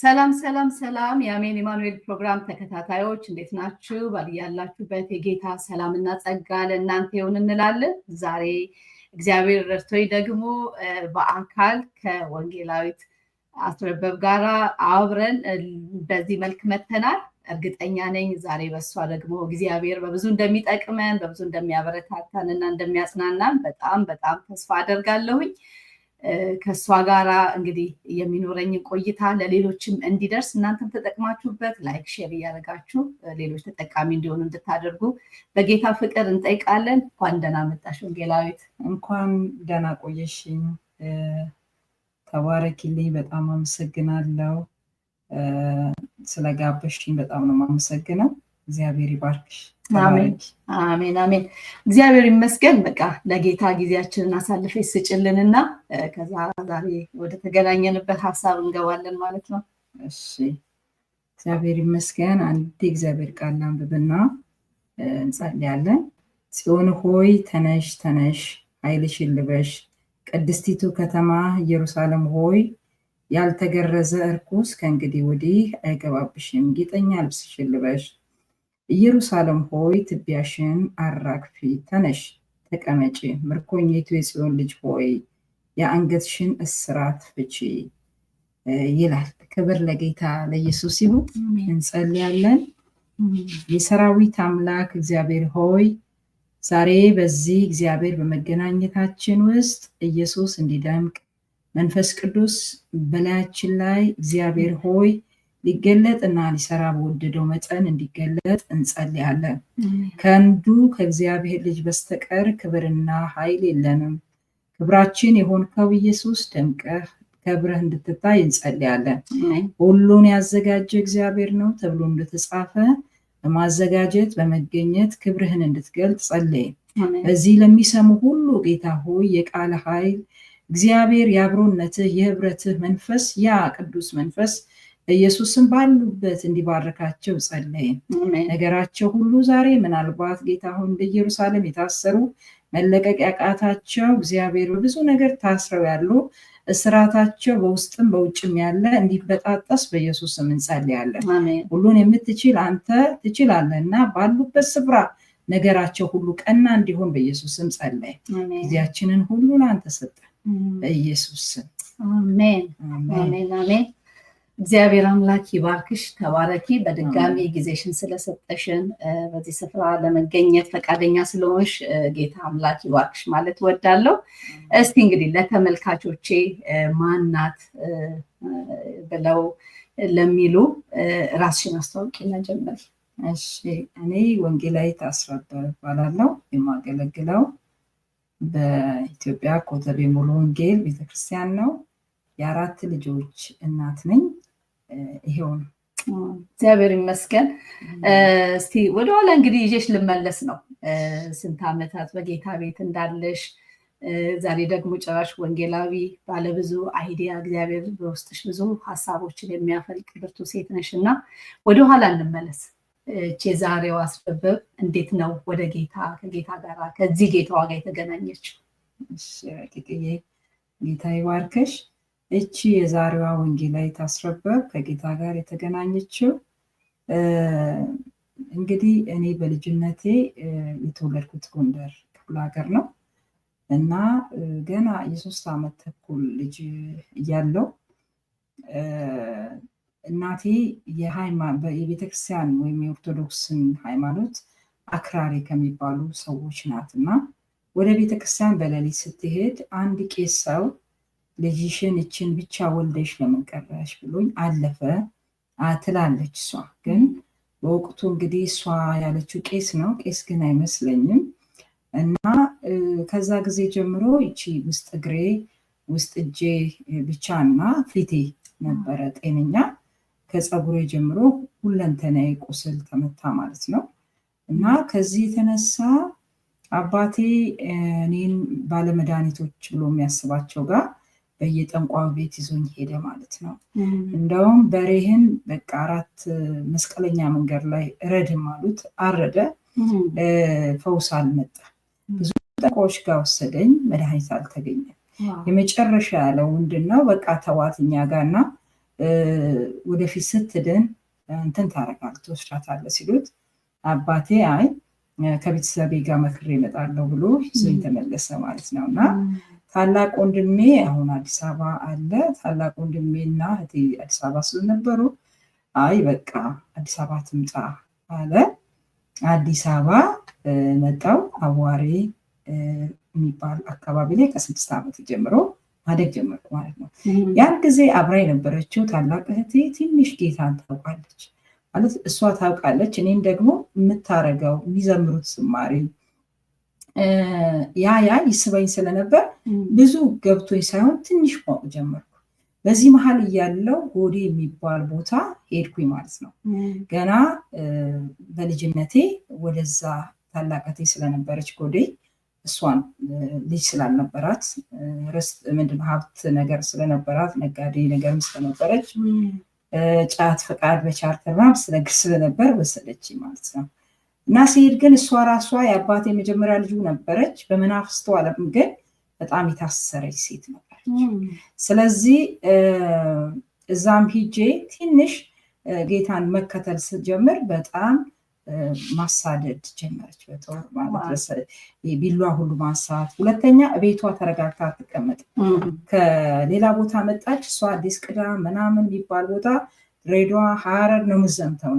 ሰላም ሰላም ሰላም የአሜን ኢማኑኤል ፕሮግራም ተከታታዮች እንዴት ናችሁ? ባልያላችሁበት የጌታ ሰላምና ጸጋ ለእናንተ ይሁን እንላለን። ዛሬ እግዚአብሔር ረድቶኝ ደግሞ በአካል ከወንጌላዊት አስረበብ ጋራ አብረን በዚህ መልክ መተናል። እርግጠኛ ነኝ ዛሬ በሷ ደግሞ እግዚአብሔር በብዙ እንደሚጠቅመን በብዙ እንደሚያበረታታንና እንደሚያጽናናን በጣም ተስፋ አደርጋለሁኝ። ከሷ ጋራ እንግዲህ የሚኖረኝ ቆይታ ለሌሎችም እንዲደርስ እናንተም ተጠቅማችሁበት ላይክ ሼር እያደረጋችሁ ሌሎች ተጠቃሚ እንዲሆኑ እንድታደርጉ በጌታ ፍቅር እንጠይቃለን። እንኳን ደህና መጣሽ ወንጌላዊት። እንኳን ደህና ቆየሽኝ። ተባረኪልኝ። በጣም አመሰግናለሁ። ስለጋበሽኝ በጣም ነው የማመሰግነው። እግዚአብሔር ይባርክሽ። አሜን አሜን። እግዚአብሔር ይመስገን። በቃ ለጌታ ጊዜያችንን አሳልፈሽ ስጭልንና ከዛ ዛሬ ወደ ተገናኘንበት ሀሳብ እንገባለን ማለት ነው። እሺ፣ እግዚአብሔር ይመስገን። አንድ እግዚአብሔር ቃል አንብብና እንጸልያለን። ጽዮን ሆይ ተነሽ ተነሽ፣ ኃይልሽን ልበሽ። ቅድስቲቱ ከተማ ኢየሩሳሌም ሆይ ያልተገረዘ እርኩስ ከእንግዲህ ወዲህ አይገባብሽም። ጌጠኛ ልብስሽን ልበሽ። ኢየሩሳሌም ሆይ ትቢያሽን አራግፊ፣ ተነሽ ተቀመጪ። ምርኮኝቱ የጽዮን ልጅ ሆይ የአንገትሽን እስራት ፍቺ ይላል። ክብር ለጌታ ለኢየሱስ ይሁን። እንጸልያለን። የሰራዊት አምላክ እግዚአብሔር ሆይ ዛሬ በዚህ እግዚአብሔር በመገናኘታችን ውስጥ ኢየሱስ እንዲደምቅ መንፈስ ቅዱስ በላያችን ላይ እግዚአብሔር ሆይ ሊገለጥ እና ሊሰራ በወደደው መጠን እንዲገለጥ እንጸልያለን። ከአንዱ ከእግዚአብሔር ልጅ በስተቀር ክብርና ኃይል የለንም። ክብራችን የሆንከው ኢየሱስ ደምቀህ ከብረህ እንድትታይ እንጸልያለን። ሁሉን ያዘጋጀ እግዚአብሔር ነው ተብሎ እንደተጻፈ በማዘጋጀት በመገኘት ክብርህን እንድትገልጥ ጸልይ። በዚህ ለሚሰሙ ሁሉ ጌታ ሆይ የቃል ኃይል እግዚአብሔር የአብሮነትህ የህብረትህ መንፈስ ያ ቅዱስ መንፈስ ኢየሱስን ባሉበት እንዲባርካቸው ጸለይ። ነገራቸው ሁሉ ዛሬ ምናልባት ጌታ ሆይ እንደ ኢየሩሳሌም የታሰሩ መለቀቅ ያቃታቸው እግዚአብሔር በብዙ ነገር ታስረው ያሉ እስራታቸው በውስጥም በውጭም ያለ እንዲበጣጠስ በኢየሱስ ስም እንጸልያለን። ሁሉን የምትችል አንተ ትችላለህና ባሉበት ስፍራ ነገራቸው ሁሉ ቀና እንዲሆን በኢየሱስ ስም ጸለይ። ጊዜያችንን ሁሉ ለአንተ ሰጠን በኢየሱስ ስም አሜን አሜን አሜን። እግዚአብሔር አምላክ ይባርክሽ። ተባረኪ። በድጋሚ ጊዜሽን ስለሰጠሽን በዚህ ስፍራ ለመገኘት ፈቃደኛ ስለሆንሽ ጌታ አምላክ ይባርክሽ ማለት ወዳለሁ። እስቲ እንግዲህ ለተመልካቾቼ ማናት ብለው ለሚሉ ራስሽን አስተዋውቂና ጀምሪ። እሺ፣ እኔ ወንጌላዊት አስረበብ እባላለሁ። የማገለግለው በኢትዮጵያ ኮተቤ ሙሉ ወንጌል ቤተክርስቲያን ነው። የአራት ልጆች እናት ነኝ። ይሄው ነው። እግዚአብሔር ይመስገን። እስቲ ወደኋላ እንግዲህ ይዤሽ ልመለስ ነው። ስንት ዓመታት በጌታ ቤት እንዳለሽ፣ ዛሬ ደግሞ ጭራሽ ወንጌላዊ ባለብዙ አይዲያ እግዚአብሔር በውስጥሽ ብዙ ሀሳቦችን የሚያፈልቅ ብርቱ ሴት ነሽ እና ወደኋላ እንመለስ። ዛሬው አስረበብ እንዴት ነው ወደ ጌታ ከጌታ ጋር ከዚህ ጌታዋ ጋር የተገናኘችው? ጌታ ይባርክሽ። እቺ የዛሬዋ ወንጌላዊት አስረበብ ከጌታ ጋር የተገናኘችው እንግዲህ እኔ በልጅነቴ የተወለድኩት ጎንደር ክፍለ ሀገር ነው እና ገና የ3 ዓመት ተኩል ልጅ እያለሁ እናቴ የቤተክርስቲያን ወይም የኦርቶዶክስን ሃይማኖት አክራሪ ከሚባሉ ሰዎች ናት እና ወደ ቤተክርስቲያን በሌሊት ስትሄድ አንድ ቄስ ሰው ልጅሽን እችን ብቻ ወልደሽ ለምን ቀረሽ ብሎኝ አለፈ ትላለች። እሷ ግን በወቅቱ እንግዲህ እሷ ያለችው ቄስ ነው፣ ቄስ ግን አይመስለኝም። እና ከዛ ጊዜ ጀምሮ ይቺ ውስጥ እግሬ ውስጥ እጄ ብቻ እና ፊቴ ነበረ ጤነኛ። ከፀጉሬ ጀምሮ ሁለንተናዬ ቁስል ተመታ ማለት ነው። እና ከዚህ የተነሳ አባቴ እኔን ባለመድኃኒቶች ብሎ የሚያስባቸው ጋር በየጠንቋዩ ቤት ይዞኝ ሄደ ማለት ነው። እንደውም በሬህን በቃ 4 መስቀለኛ መንገድ ላይ ረድም አሉት፣ አረደ። ፈውስ አልመጣ። ብዙ ጠንቋዮች ጋር ወሰደኝ፣ መድኃኒት አልተገኘም። የመጨረሻ ያለው ምንድነው? በቃ ተዋትኛ ጋርና ወደፊት ስትድን እንትን ታደርጋለህ ትወስዳታለህ ሲሉት አባቴ አይ ከቤተሰቤ ጋር መክሬ እመጣለሁ ብሎ ይዞኝ ተመለሰ ማለት ነው። እና ታላቅ ወንድሜ አሁን አዲስ አበባ አለ። ታላቅ ወንድሜና እህቴ አዲስ አበባ ስለነበሩ አይ በቃ አዲስ አበባ ትምጣ አለ። አዲስ አበባ መጣው። አዋሬ የሚባል አካባቢ ላይ ከ6 ዓመት ጀምሮ ማደግ ጀመርኩ ማለት ነው። ያን ጊዜ አብራ የነበረችው ታላቅ እህቴ ትንሽ ጌታን ታውቃለች ማለት እሷ ታውቃለች። እኔም ደግሞ የምታረገው የሚዘምሩት ዝማሬ ያ ይስበኝ ስለነበር ብዙ ገብቶኝ ሳይሆን ትንሽ ማወቅ ጀመርኩ። በዚህ መሀል እያለው ጎዴ የሚባል ቦታ ሄድኩኝ ማለት ነው። ገና በልጅነቴ ወደዛ ታላቅ እህቴ ስለነበረች ጎዴ እሷን ልጅ ስላልነበራት ምንድነው ሀብት ነገር ስለነበራት ነጋዴ ነገርም ስለነበረች ጫት ፈቃድ በቻርተር ስለግር ስለነበር ወሰደች ማለት ነው። እና ሲሄድ ግን እሷ ራሷ የአባቴ የመጀመሪያ ልጁ ነበረች። በመናፍስቱ ዓለም ግን በጣም የታሰረች ሴት ነበረች። ስለዚህ እዛም ሂጄ ትንሽ ጌታን መከተል ስጀምር በጣም ማሳደድ ጀመረች። በጦር ማለት ቢሏ ሁሉ ማንሳት። ሁለተኛ ቤቷ ተረጋግታ አትቀመጥም። ከሌላ ቦታ መጣች። እሷ አዲስ ቅዳም ምናምን የሚባል ቦታ ድሬዳዋ ሐረር ነው የምትዘምተው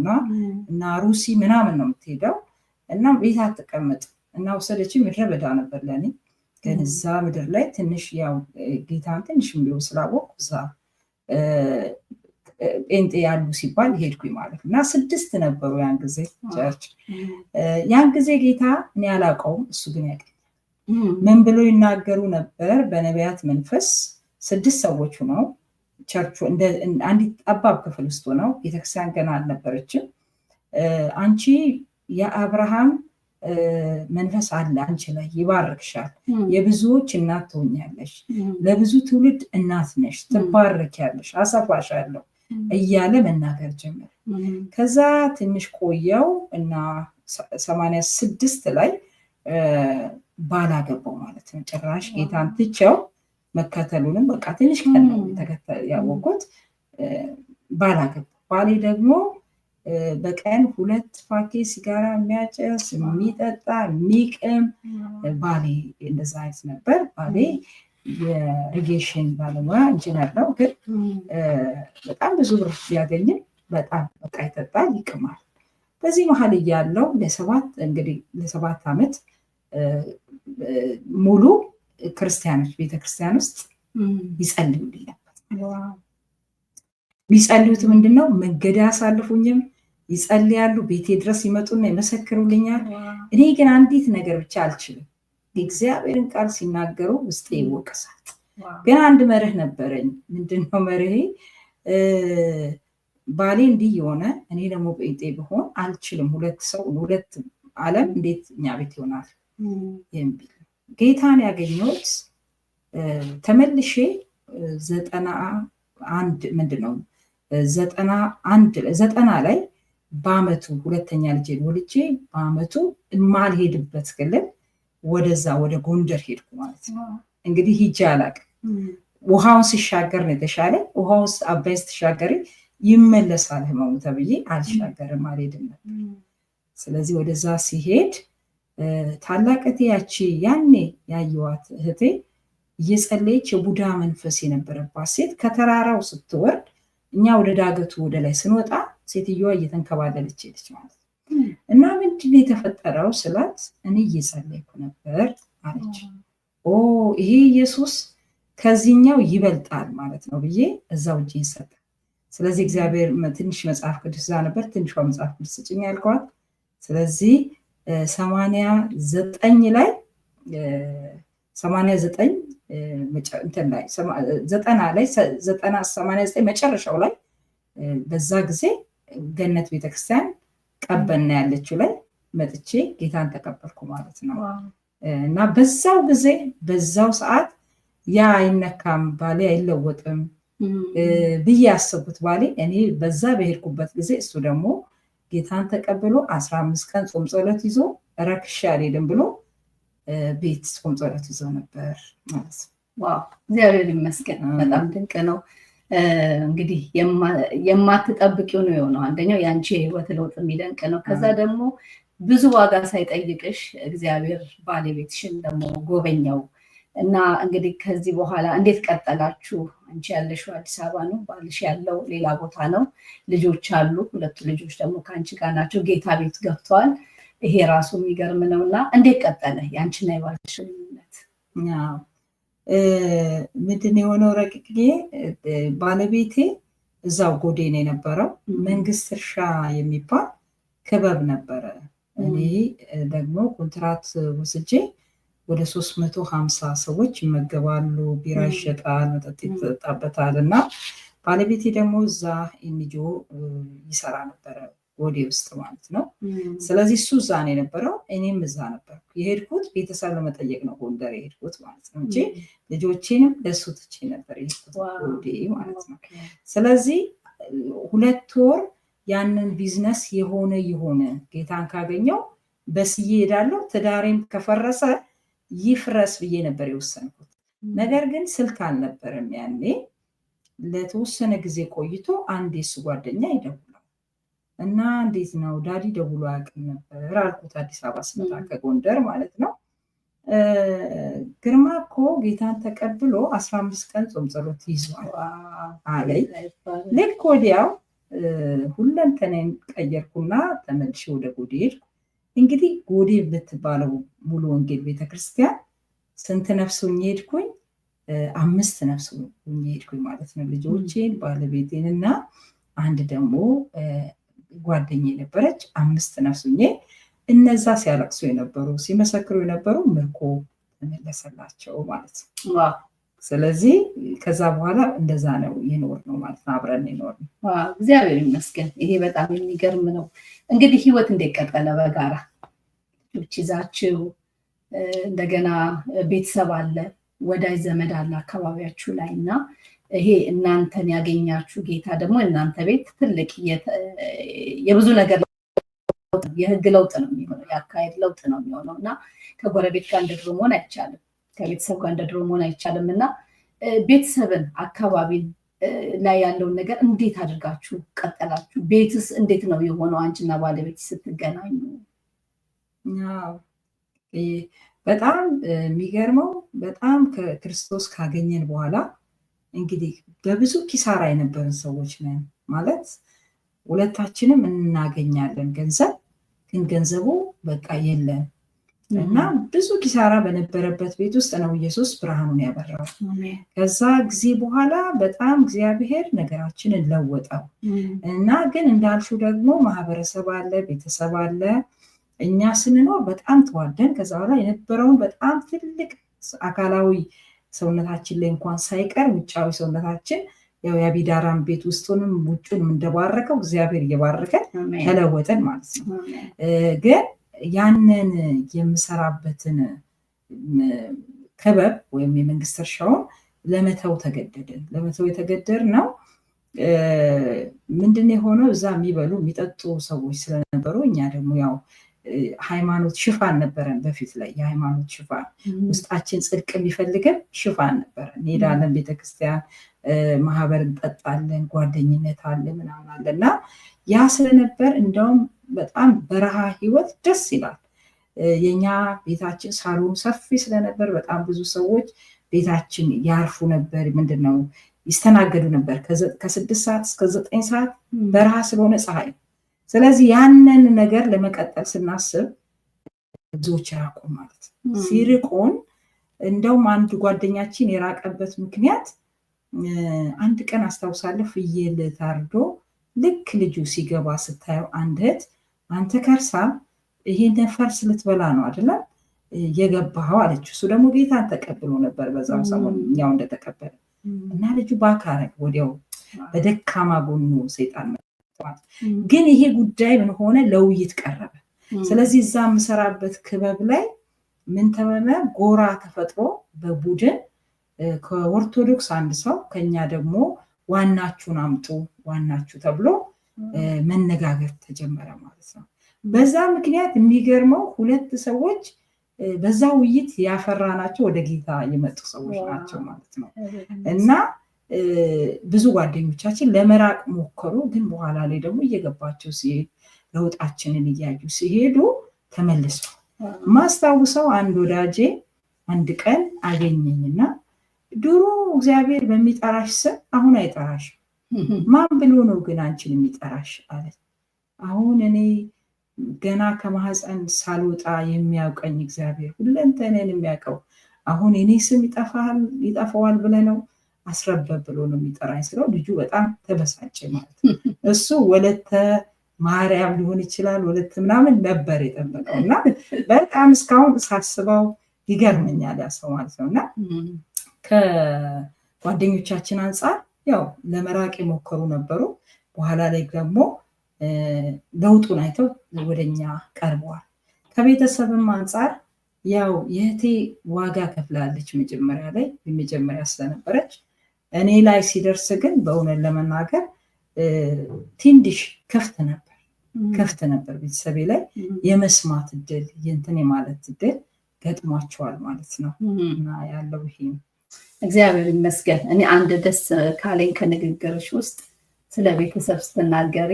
እና ሩሲ ምናምን ነው የምትሄደው እና ቤት አትቀመጥ እና ወሰደችኝ። ምድረ በዳ ነበር ለኔ። ግን እዛ ምድር ላይ ትንሽ ያው ጌታን ትንሽ ቢሆን ስላወቅኩ እዛ ጴንጤ ያሉ ሲባል ሄድኩኝ ማለት እና 6 ነበሩ ያን ጊዜ ቸርች። ያን ጊዜ ጌታ እኔ አላውቀውም፣ እሱ ግን ያውቃል። ምን ብሎ ይናገሩ ነበር? በነቢያት መንፈስ 6 ሰዎች ሆነው ቸርቹ እንደ አንዲት ጠባብ ክፍል ውስጥ ሆነው ቤተክርስቲያን ገና አልነበረችም። አንቺ የአብርሃም መንፈስ አለ አንቺ ላይ ይባርክሻል፣ የብዙዎች እናት ትሆኛለሽ፣ ለብዙ ትውልድ እናት ነሽ፣ ትባረኪያለሽ፣ አሰፋሻለሁ እያለ መናገር ጀመረ። ከዛ ትንሽ ቆየው እና 86 ላይ ባላገባው ማለት ነው። ጭራሽ ጌታን ትቼው መከተሉንም በቃ ትንሽ ቀን ነው ያወቅኩት። ባላገባው ባሌ ደግሞ በቀን 2 ፓኬት ሲጋራ የሚያጨስ የሚጠጣ የሚቅም ባሌ እንደዛ አይነት ነበር። ባሌ የኢሪጌሽን ባለሙያ ኢንጂነር ነው። ግን በጣም ብዙ ብር ቢያገኝም በጣም በቃ ይጠጣል፣ ይቅማል። በዚህ መሀል እያለው ለ7 ዓመት ሙሉ ክርስቲያኖች ቤተክርስቲያን ውስጥ ይጸልዩልኝ ነበር። የሚጸልዩት ምንድነው? መንገድ አያሳልፉኝም፣ ይጸልያሉ። ቤቴ ድረስ ይመጡና ይመሰክሩልኛል። እኔ ግን አንዲት ነገር ብቻ አልችልም። የእግዚአብሔርን ቃል ሲናገሩ ውስጤ ይወቀሳል። ግን አንድ መርህ ነበረኝ። ምንድነው መርሄ? ባሌ እንዲህ የሆነ እኔ ደግሞ ጴንጤ ብሆን አልችልም። 2 ዓለም እንዴት እኛ ቤት ይሆናል የሚል ጌታን ያገኘሁት ተመልሼ 90 ላይ በአመቱ 2ኛ ልጄን ወልጄ በአመቱ የማልሄድበት ክልል ወደዛ ወደ ጎንደር ሄድኩ ማለት ነው። እንግዲህ ሂጄ አላውቅም። ውሃውን ሲሻገር ነው የተሻለ። ውሃውን አባይ ስትሻገሪ ይመለሳል ህመሙ ተብዬ አልሻገርም፣ አልሄድም ነበር። ስለዚህ ወደዛ ሲሄድ ታላቅ እህቴ ያቺ ያኔ ያየዋት እህቴ እየጸለየች የቡዳ መንፈስ የነበረባት ሴት ከተራራው ስትወርድ እኛ ወደ ዳገቱ ወደ ላይ ስንወጣ ሴትዮዋ እየተንከባለለች ሄደች ማለት ነው። እና ምንድን የተፈጠረው ስላት እኔ እየጸለይኩ ነበር አለች። ይሄ ኢየሱስ ከዚህኛው ይበልጣል ማለት ነው ብዬ እዛው እጄ ሰጠ። ስለዚህ እግዚአብሔር ትንሽ መጽሐፍ ቅዱስ እዛ ነበር። ትንሿ መጽሐፍ ቅዱስ ስጭኝ ያልኳት። ስለዚህ 89 ላይ 89 እንትን ላይ 89 መጨረሻው ላይ በዛ ጊዜ ገነት ቤተክርስቲያን ቀበና ያለችው ላይ መጥቼ ጌታን ተቀበልኩ ማለት ነው። እና በዛው ጊዜ በዛው ሰዓት ያ አይነካም ባሌ አይለወጥም ብዬ ያሰብኩት ባሌ እኔ በዛ በሄድኩበት ጊዜ እሱ ደግሞ ጌታን ተቀብሎ 15 ቀን ጾም ጸሎት ይዞ ረክሻ አልሄድም ብሎ ቤት ጾም ጸሎት ይዞ ነበር ማለት ነው። ዋው እግዚአብሔር ይመስገን። በጣም ድንቅ ነው። እንግዲህ የማትጠብቂው ነው የሆነው። አንደኛው የአንቺ የህይወት ለውጥ የሚደንቅ ነው። ከዛ ደግሞ ብዙ ዋጋ ሳይጠይቅሽ እግዚአብሔር ባለቤትሽን ደግሞ ጎበኘው እና እንግዲህ ከዚህ በኋላ እንዴት ቀጠላችሁ? አንቺ ያለሽው አዲስ አበባ ነው፣ ባልሽ ያለው ሌላ ቦታ ነው። ልጆች አሉ፣ 2 ልጆች ደግሞ ከአንቺ ጋር ናቸው። ጌታ ቤት ገብተዋል። ይሄ ራሱ የሚገርም ነው። እና እንዴት ቀጠለ የአንቺና የባልሽ ግንኙነት? ምንድን የሆነው ረቂቅዬ፣ ባለቤቴ እዛው ጎዴ ነው የነበረው። መንግስት እርሻ የሚባል ክበብ ነበረ። እኔ ደግሞ ኮንትራት ወስጄ ወደ 350 ሰዎች ይመገባሉ፣ ቢራ ይሸጣል፣ መጠጥ ይጠጣበታል። እና ባለቤቴ ደግሞ እዛ ኤንጂኦ ይሰራ ነበረ ጎዴ ውስጥ ማለት ነው። ስለዚህ እሱ እዛ ነው የነበረው፣ እኔም እዛ ነበርኩ። የሄድኩት ቤተሰብ ለመጠየቅ ነው ጎንደር የሄድኩት ማለት ነው እንጂ ልጆቼንም ለሱ ትቼ ነበር የሄድኩት ጎዴ ማለት ነው። ስለዚህ 2 ወር ያንን ቢዝነስ የሆነ ጌታን ካገኘው በስዬ ሄዳለሁ፣ ትዳሬም ከፈረሰ ይፍረስ ብዬ ነበር የወሰንኩት። ነገር ግን ስልክ አልነበረም ያኔ። ለተወሰነ ጊዜ ቆይቶ አንድ የሱ ጓደኛ ይደውላል እና እንዴት ነው ዳዲ ደውሎ አያውቅም ነበር አልኩት። አዲስ አበባ ስመጣ ከጎንደር ማለት ነው። ግርማ እኮ ጌታን ተቀብሎ 15 ቀን ጾም ጸሎት ይዟል አለኝ። ልክ ወዲያው ሁለንተናዬን ቀየርኩና ተመልሼ ወደ ጎዴ ሄድኩ። እንግዲህ ጎዴ የምትባለው ሙሉ ወንጌል ቤተክርስቲያን ስንት ነፍስ ሆኜ ሄድኩኝ? 5 ነፍስ ሆኜ ሄድኩኝ ማለት ነው። ልጆቼን፣ ባለቤቴን እና አንድ ደግሞ ጓደኛዬ ነበረች። 5 ነፍስ ሆኜ እነዛ ሲያለቅሱ የነበሩ ሲመሰክሩ የነበሩ ምርኮ ተመለሰላቸው ማለት ነው። ስለዚህ ከዛ በኋላ እንደዛ ነው የኖርነው ማለት ነው። አብረን የኖርነው። እግዚአብሔር ይመስገን። ይሄ በጣም የሚገርም ነው። እንግዲህ ህይወት እንዴት ቀጠለ? በጋራ ልጆች ይዛችሁ እንደገና ቤተሰብ አለ፣ ወዳጅ ዘመድ አለ አካባቢያችሁ ላይ እና ይሄ እናንተን ያገኛችሁ ጌታ ደግሞ እናንተ ቤት ትልቅ የብዙ ነገር የህግ ለውጥ ነው የሚሆነው፣ የአካሄድ ለውጥ ነው የሚሆነው እና ከጎረቤት ጋር እንደ ድሮ መሆን አይቻልም፣ ከቤተሰብ ጋር እንደ ድሮ መሆን አይቻልም እና ቤተሰብን አካባቢን ላይ ያለውን ነገር እንዴት አድርጋችሁ ቀጠላችሁ? ቤትስ እንዴት ነው የሆነው አንቺና ባለቤት ስትገናኙ? በጣም የሚገርመው በጣም ከክርስቶስ ካገኘን በኋላ እንግዲህ በብዙ ኪሳራ የነበርን ሰዎች ነን ማለት ሁለታችንም እናገኛለን ገንዘብ፣ ግን ገንዘቡ በቃ የለም እና ብዙ ኪሳራ በነበረበት ቤት ውስጥ ነው ኢየሱስ ብርሃኑን ያበራው። ከዛ ጊዜ በኋላ በጣም እግዚአብሔር ነገራችንን ለወጠው እና ግን እንዳልሹ ደግሞ ማህበረሰብ አለ፣ ቤተሰብ አለ። እኛ ስንኖር በጣም ተዋደን ከዛ በኋላ የነበረውን በጣም ትልቅ አካላዊ ሰውነታችን ላይ እንኳን ሳይቀር ውጫዊ ሰውነታችን ያው የአቢዳራም ቤት ውስጡንም ውጩንም እንደባረከው እግዚአብሔር እየባረከን ተለወጠን ማለት ነው። ግን ያንን የምሰራበትን ክበብ ወይም የመንግስት እርሻውን ለመተው ተገደድን። ለመተው የተገደድ ነው ምንድን የሆነው እዛ የሚበሉ የሚጠጡ ሰዎች ስለነበሩ እኛ ደግሞ ያው ሃይማኖት ሽፋን ነበረን። በፊት ላይ የሃይማኖት ሽፋን ውስጣችን ጽድቅ የሚፈልግን ሽፋን ነበረን። እንሄዳለን ቤተክርስቲያን፣ ማህበር እንጠጣለን፣ ጓደኝነት አለ ምናምን አለ እና ያ ስለነበር እንደውም በጣም በረሃ ህይወት ደስ ይላል። የኛ ቤታችን ሳሎን ሰፊ ስለነበር በጣም ብዙ ሰዎች ቤታችን ያርፉ ነበር። ምንድነው ይስተናገዱ ነበር ከ6 ሰዓት እስከ 9 ሰዓት በረሃ ስለሆነ ፀሐይ። ስለዚህ ያንን ነገር ለመቀጠል ስናስብ ብዙዎች ራቁ ማለት ሲርቁን፣ እንደውም አንድ ጓደኛችን የራቀበት ምክንያት አንድ ቀን አስታውሳለሁ፣ ፍየል ታርዶ ልክ ልጁ ሲገባ ስታየው አንድ እህት አንተ ከርሳ ይሄን ፈርስ ልትበላ ነው አይደለም የገባኸው አለችው። እሱ ደግሞ ጌታን ተቀብሎ ነበር በዛው ሰሞን እኛው እንደተቀበለ እና ልጁ ባካረግ ወዲያው በደካማ ጎኑ ሰይጣን መጣ። ግን ይሄ ጉዳይ ምን ሆነ? ለውይይት ቀረበ። ስለዚህ እዛ የምሰራበት ክበብ ላይ ምን ተመመ ጎራ ተፈጥሮ በቡድን ከኦርቶዶክስ አንድ ሰው ከኛ ደግሞ ዋናችሁን አምጡ ዋናችሁ ተብሎ መነጋገር ተጀመረ ማለት ነው። በዛ ምክንያት የሚገርመው 2 ሰዎች በዛ ውይይት ያፈራናቸው ወደ ጌታ የመጡ ሰዎች ናቸው ማለት ነው። እና ብዙ ጓደኞቻችን ለመራቅ ሞከሩ። ግን በኋላ ላይ ደግሞ እየገባቸው ሲሄድ ለውጣችንን እያዩ ሲሄዱ ተመልሰው ማስታውሰው አንድ ወዳጄ አንድ ቀን አገኘኝና ድሮ እግዚአብሔር በሚጠራሽ ስም አሁን አይጠራሽም፣ ማን ብሎ ነው ግን አንቺን የሚጠራሽ አለ። አሁን እኔ ገና ከማህፀን ሳልወጣ የሚያውቀኝ እግዚአብሔር ሁለንተንን የሚያውቀው አሁን እኔ ስም ይጠፋዋል ብለህ ነው አስረበብ ብሎ ነው የሚጠራኝ ስለው ልጁ በጣም ተበሳጨ ማለት ነው። እሱ ወለተ ማርያም ሊሆን ይችላል ወለተ ምናምን ነበር የጠበቀው እና በጣም እስካሁን ሳስበው ይገርመኛል ያ ሰው ማለት ነው። እና ከጓደኞቻችን አንጻር ያው ለመራቅ የሞከሩ ነበሩ። በኋላ ላይ ደግሞ ለውጡን አይተው ወደኛ ቀርበዋል። ከቤተሰብም አንጻር ያው የእህቴ ዋጋ ከፍላለች መጀመሪያ ላይ የመጀመሪያ ስለነበረች እኔ ላይ ሲደርስ ግን በእውነት ለመናገር ትንሽ ከፍት ነበር ቤተሰቤ ላይ የመስማት እድል የእንትን የማለት እድል ገጥሟቸዋል ማለት ነው። እና ያለው ይሄ እግዚአብሔር ይመስገን። እኔ አንድ ደስ ካለኝ ከንግግርሽ ውስጥ ስለ ቤተሰብ ስትናገሪ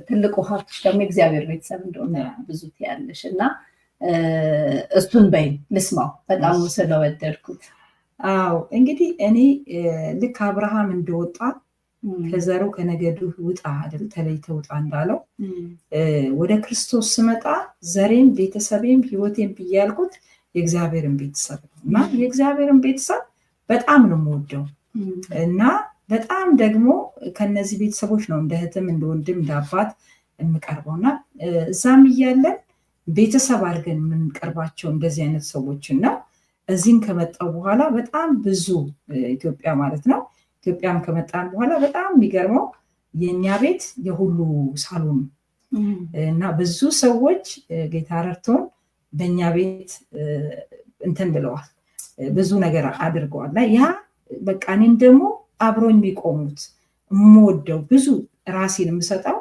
ትልቁ ሀብትሽ ደግሞ እግዚአብሔር ቤተሰብ እንደሆነ ብዙ ትያለሽ እና እሱን በይ ልስማው በጣም ስለወደድኩት። አዎ እንግዲህ እኔ ልክ አብርሃም እንደወጣ ከዘሩ ከነገዱ ውጣ አይደል ተለይተህ ውጣ እንዳለው ወደ ክርስቶስ ስመጣ ዘሬም ቤተሰቤም ህይወቴም ብዬ ያልኩት የእግዚአብሔርን ቤተሰብ ነው እና የእግዚአብሔርን ቤተሰብ በጣም ነው የምወደው እና በጣም ደግሞ ከነዚህ ቤተሰቦች ነው እንደ እህትም እንደ ወንድም እንደ አባት የምቀርበውና እዛም እያለን ቤተሰብ አድርገን የምንቀርባቸው እንደዚህ አይነት ሰዎችን ነው። እዚህም ከመጣው በኋላ በጣም ብዙ ኢትዮጵያ ማለት ነው ኢትዮጵያም ከመጣን በኋላ በጣም የሚገርመው የኛ ቤት የሁሉ ሳሎን እና ብዙ ሰዎች ጌታ ረድቶን በእኛ ቤት እንትን ብለዋል ብዙ ነገር አድርገዋል። ያ በቃ እኔም ደግሞ አብሮኝ የሚቆሙት የምወደው ብዙ ራሴን የምሰጠው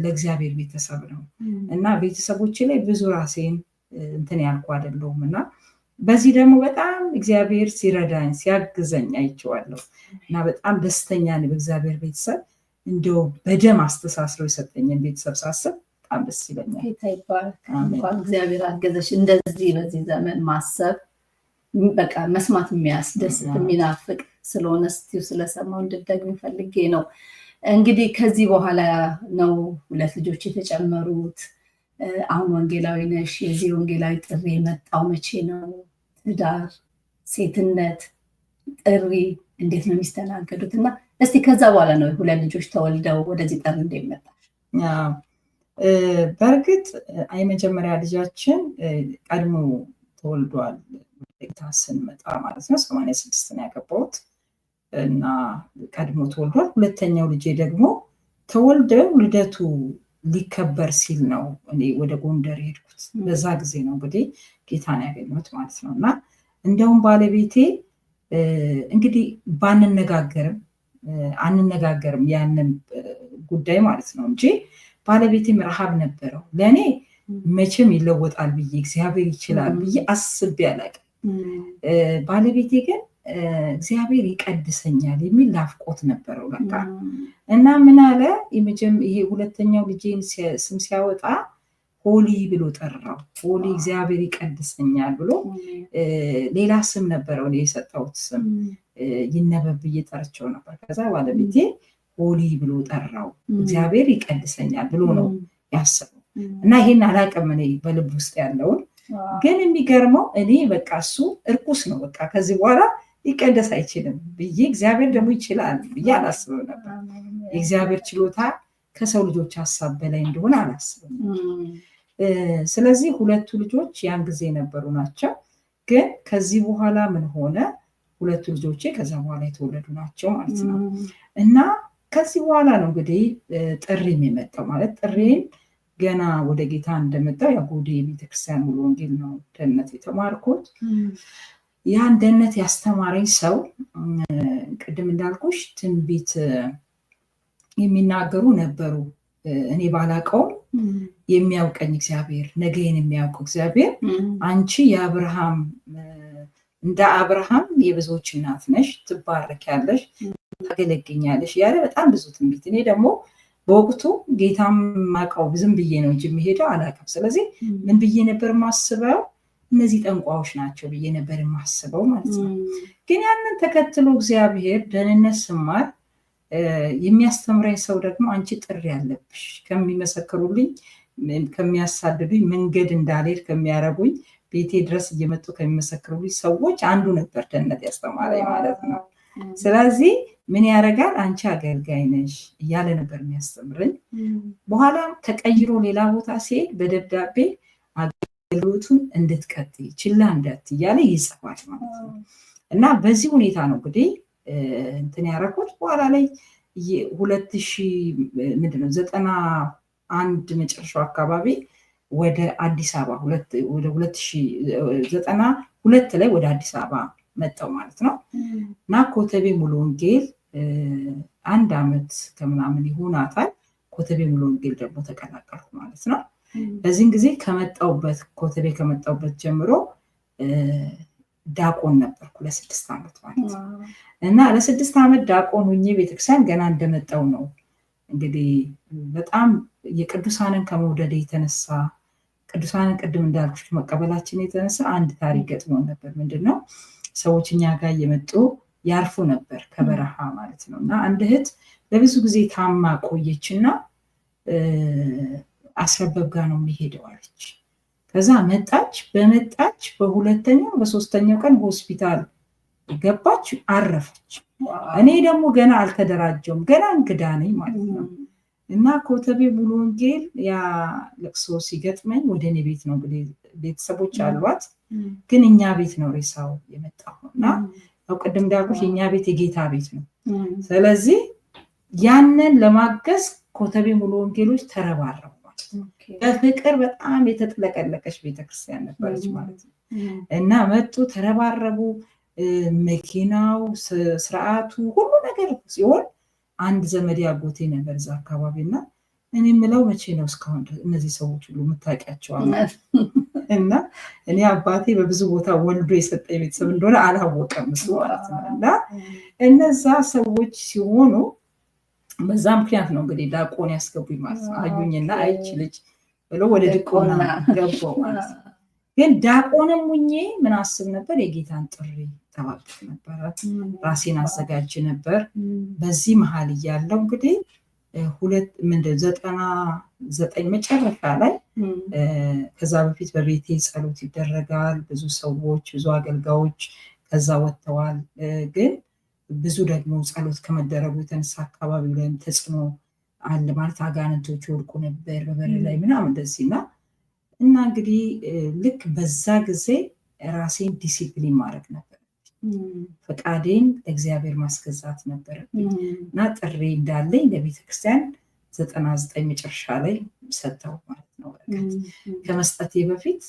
ለእግዚአብሔር ቤተሰብ ነው እና ቤተሰቦች ላይ ብዙ ራሴን እንትን ያልኩ አይደለሁም እና በዚህ ደግሞ በጣም እግዚአብሔር ሲረዳኝ ሲያግዘኝ አይቼዋለሁ እና በጣም ደስተኛ ነኝ በእግዚአብሔር ቤተሰብ። እንደው በደም አስተሳስሮ የሰጠኝን ቤተሰብ ሳስብ በጣም ደስ ይለኛል። ጌታ ይባርክ። እንኳን እግዚአብሔር አገዘሽ እንደዚህ በዚህ ዘመን ማሰብ በቃ መስማት የሚያስደስት የሚናፍቅ ስለሆነ እስቲው ስለሰማው እንድትደግሚ ፈልጌ ነው። እንግዲህ ከዚህ በኋላ ነው 2 ልጆች የተጨመሩት። አሁን ወንጌላዊ ነሽ። የዚህ ወንጌላዊ ጥሪ የመጣው መቼ ነው? ትዳር፣ ሴትነት ጥሪ እንዴት ነው የሚስተናገዱት? እና እስቲ ከዛ በኋላ ነው 2 ልጆች ተወልደው ወደዚህ ጥሪ እንደመጣሽ? በእርግጥ የመጀመሪያ ልጃችን ቀድሞ ተወልዷል። ጌታ ስንመጣ ማለት ነው 86 ነው ያገባሁት እና ቀድሞ ተወልዷል። ሁለተኛው ልጄ ደግሞ ተወልደው ልደቱ ሊከበር ሲል ነው እኔ ወደ ጎንደር ሄድኩት። በዛ ጊዜ ነው እንግዲህ ጌታን ያገኘሁት ማለት ነው። እና እንደውም ባለቤቴ እንግዲህ አንነጋገርም ያንን ጉዳይ ማለት ነው እንጂ ባለቤቴም ረሃብ ነበረው። ለእኔ መቼም ይለወጣል ብዬ እግዚአብሔር ይችላል ብዬ አስቤ አላውቅም። ባለቤቴ ግን እግዚአብሔር ይቀድሰኛል የሚል ናፍቆት ነበረው ለካ እና ምን አለ ይሄ ሁለተኛው ልጄን ስም ሲያወጣ ሆሊ ብሎ ጠራው። ሆሊ እግዚአብሔር ይቀድሰኛል ብሎ ሌላ ስም ነበረው እኔ የሰጠሁት ስም ይነበብ ብዬ ጠርቼው ነበር። ከዛ ባለቤቴ ሆሊ ብሎ ጠራው። እግዚአብሔር ይቀድሰኛል ብሎ ነው ያሰበው እና ይሄን አላውቅም እኔ በልብ ውስጥ ያለውን። ግን የሚገርመው እኔ በቃ እሱ እርኩስ ነው በቃ ከዚህ በኋላ ሊቀደስ አይችልም ብዬ እግዚአብሔር ደግሞ ይችላል ብዬ አላስብም ነበር። የእግዚአብሔር ችሎታ ከሰው ልጆች ሀሳብ በላይ እንደሆነ አላስብም። ስለዚህ 2 ልጆች ያን ጊዜ የነበሩ ናቸው። ግን ከዚህ በኋላ ምን ሆነ? 2 ልጆቼ ከዛ በኋላ የተወለዱ ናቸው ማለት ነው። እና ከዚህ በኋላ ነው እንግዲህ ጥሪም የመጣው ማለት ጥሪን ገና ወደ ጌታ እንደመጣው የጎዴ ቤተክርስቲያን ሙሉ ወንጌል ነው ደህንነት የተማርኩት። ያን ደህንነት ያስተማረኝ ሰው ቅድም እንዳልኩሽ ትንቢት የሚናገሩ ነበሩ። እኔ ባላውቀውም የሚያውቀኝ እግዚአብሔር ነገን የሚያውቀው እግዚአብሔር አንቺ የአብርሃም እንደ አብርሃም የብዙዎች እናት ነሽ፣ ትባረኪያለሽ፣ ታገለግኛለሽ ያለ በጣም ብዙ ትንቢት። እኔ ደግሞ በወቅቱ ጌታም ማውቀው ዝም ብዬ ነው እንጂ የሚሄደው አላውቅም። ስለዚህ ምን ብዬ ነበር ማስበው? እነዚህ ጠንቋዮች ናቸው ብዬ ነበር የማስበው ማለት ነው። ግን ያንን ተከትሎ እግዚአብሔር ደህንነት ስማር የሚያስተምረኝ ሰው ደግሞ አንቺ ጥሪ ያለብሽ ከሚመሰክሩልኝ፣ ከሚያሳድዱኝ፣ መንገድ እንዳልሄድ ከሚያረጉኝ፣ ቤቴ ድረስ እየመጡ ከሚመሰክሩልኝ ሰዎች አንዱ ነበር ደህንነት ያስተማረኝ ማለት ነው። ስለዚህ ምን ያደርጋል? አንቺ አገልጋይ ነሽ እያለ ነበር የሚያስተምረኝ። በኋላም ተቀይሮ ሌላ ቦታ ሲሄድ በደብዳቤ አገልግሎቱን እንድትቀጥይ ችላ እንዳትይ እያለ ይጽፋል ማለት ነው። እና በዚህ ሁኔታ ነው እንግዲህ እንትን ያደረኩት። በኋላ ላይ 91 መጨረሻው አካባቢ ወደ አዲስ አበባ ወደ 2092 ላይ ወደ አዲስ አበባ መጣው ማለት ነው። እና ኮተቤ ሙሉ ወንጌል 1 ዓመት ከምናምን ይሆናታል። ኮተቤ ሙሉ ወንጌል ደግሞ ተቀላቀልኩ ማለት ነው። በዚህን ጊዜ ኮተቤ ከመጣውበት ጀምሮ ዳቆን ነበርኩ ለ6 ዓመት ማለት ነው። እና ለ6 ዓመት ዳቆን ሁኜ ቤተክርስቲያን ገና እንደመጣው ነው እንግዲህ በጣም የቅዱሳንን ከመውደድ የተነሳ ቅዱሳንን ቅድም እንዳልኩሽ መቀበላችን የተነሳ አንድ ታሪክ ገጥሞን ነበር። ምንድነው? ሰዎች እኛ ጋር እየመጡ ያርፉ ነበር ከበረሃ ማለት ነው። እና አንድ እህት ለብዙ ጊዜ ታማ ቆየችና አስረበብ ጋር ነው የሚሄደው አለች። ከዛ በመጣች በሁለተኛው በሶስተኛው ቀን ሆስፒታል ገባች፣ አረፈች። እኔ ደግሞ ገና አልተደራጀውም፣ ገና እንግዳ ነኝ ማለት ነው። እና ኮተቤ ሙሉ ወንጌል ያ ለቅሶ ሲገጥመኝ ወደ እኔ ቤት ነው እንግዲህ ቤተሰቦች አሏት፣ ግን እኛ ቤት ነው ሬሳው የመጣው። እና ያው ቅድም እንዳልኩሽ የኛ ቤት የጌታ ቤት ነው። ስለዚህ ያንን ለማገዝ ኮተቤ ሙሉ ወንጌሎች ተረባረቡ። በፍቅር በጣም የተጥለቀለቀች ቤተክርስቲያን ነበረች ማለት ነው። እና መጡ፣ ተረባረቡ። መኪናው፣ ስርዓቱ፣ ሁሉ ነገር ሲሆን አንድ ዘመድ ያጎቴ ነበር እዛ አካባቢ እና እኔ የምለው መቼ ነው እስካሁን እነዚህ ሰዎች ሁሉ የምታውቂያቸው? እና እኔ አባቴ በብዙ ቦታ ወልዶ የሰጠኝ ቤተሰብ እንደሆነ አላወቀም እሱ ማለት ነው። እና እነዛ ሰዎች ሲሆኑ በዛ ምክንያት ነው እንግዲህ ዳቆን ያስገቡኝ ማለት ነው። አዩኝና አይች ልጅ ብሎ ወደ ድቁና ገባሁ ማለት ነው። ግን ዳቆንም ሁኜ ምን አስብ ነበር? የጌታን ጥሪ ተባብቅ ነበረ፣ ራሴን አዘጋጅ ነበር። በዚህ መሀል እያለው እንግዲህ 99 መጨረሻ ላይ ከዛ በፊት በቤቴ ጸሎት ይደረጋል። ብዙ ሰዎች፣ ብዙ አገልጋዮች ከዛ ወጥተዋል። ግን ብዙ ደግሞ ጸሎት ከመደረጉ የተነሳ አካባቢው ላይም ተጽዕኖ አለ ማለት አጋንንቶች ወድቁ ነበር በበር ላይ ምናምን እንደዚህ እና እንግዲህ ልክ በዛ ጊዜ ራሴን ዲሲፕሊን ማድረግ ነበር፣ ፈቃዴን ለእግዚአብሔር ማስገዛት ነበር እና ጥሪ እንዳለኝ ለቤተክርስቲያን 99 መጨረሻ ላይ ሰጠው ማለት ነው። ከመስጠቴ በፊት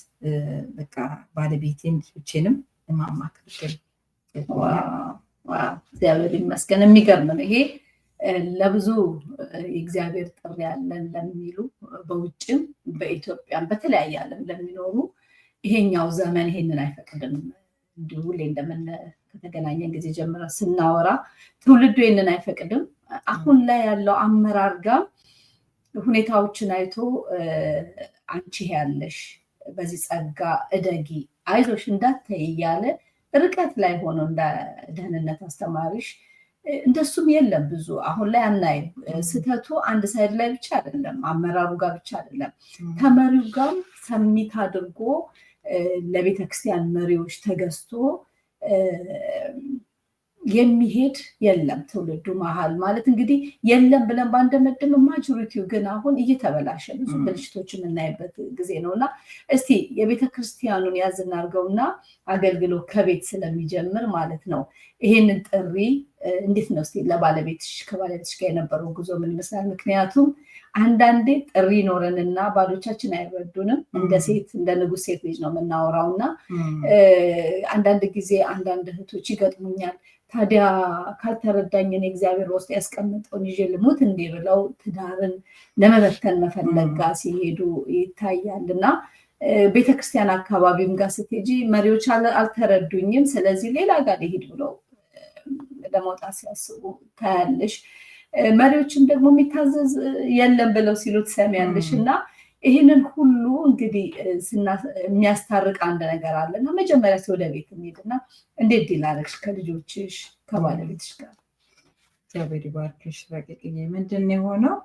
በቃ ባለቤቴን ልጆቼንም ማማከር እግዚአብሔር ይመስገን። የሚገርም ነው ይሄ። ለብዙ የእግዚአብሔር ጥሪ ያለን ለሚሉ በውጭም በኢትዮጵያም በተለያየ ዓለም ለሚኖሩ ይሄኛው ዘመን ይሄንን አይፈቅድም። እንዲሁ ሁሌ ከተገናኘን ጊዜ ጀምረ ስናወራ ትውልዱ ይሄንን አይፈቅድም። አሁን ላይ ያለው አመራር ጋር ሁኔታዎችን አይቶ አንቺ ያለሽ በዚህ ጸጋ እደጊ፣ አይዞሽ እንዳትይ እያለ ርቀት ላይ ሆኖ እንደ ደህንነት አስተማሪሽ እንደሱም የለም ብዙ አሁን ላይ አናይም። ስተቱ አንድ ሳይድ ላይ ብቻ አይደለም፣ አመራሩ ጋር ብቻ አይደለም፣ ተመሪው ጋር ሰሚት አድርጎ ለቤተክርስቲያን መሪዎች ተገዝቶ የሚሄድ የለም ትውልዱ መሀል ማለት እንግዲህ የለም ብለን ባንደመድም ማጆሪቲው ግን አሁን እየተበላሸ ብዙ ብልሽቶች የምናይበት ጊዜ ነው። እና እስቲ የቤተክርስቲያኑን ያዝ እናድርገውና አገልግሎት ከቤት ስለሚጀምር ማለት ነው ይሄንን ጥሪ እንዴት ነው እስቲ ከባለቤትሽ ጋር የነበረው ጉዞ ምን ይመስላል? ምክንያቱም አንዳንዴ ጥሪ ኖረንና ባሎቻችን አይረዱንም። እንደ ንጉስ ሴት ልጅ ነው የምናወራውና አንዳንድ ጊዜ አንዳንድ እህቶች ይገጥሙኛል። ታዲያ ካልተረዳኝ እኔ እግዚአብሔር ውስጥ ያስቀምጠውን ይዤ ልሙት እንዴ ብለው ትዳርን ለመበተን መፈለግ ጋር ሲሄዱ ይታያልና ቤተክርስቲያን አካባቢም ጋር ስትሄጂ መሪዎች አልተረዱኝም፣ ስለዚህ ሌላ ጋር ሊሄድ ብለው ለመውጣት ሲያስቡ ታያለሽ። መሪዎችም ደግሞ የሚታዘዝ የለም ብለው ሲሉ ትሰሚያለሽ። እና ይህንን ሁሉ እንግዲህ የሚያስታርቅ አንድ ነገር አለና መጀመሪያ ወደ ቤት እንሂድና እንዴት ዲል አደረግሽ ከልጆችሽ ከባለቤትሽ ጋር? እግዚአብሔር ይባርክሽ ረቂቅዬ። ምንድን ነው የሆነው?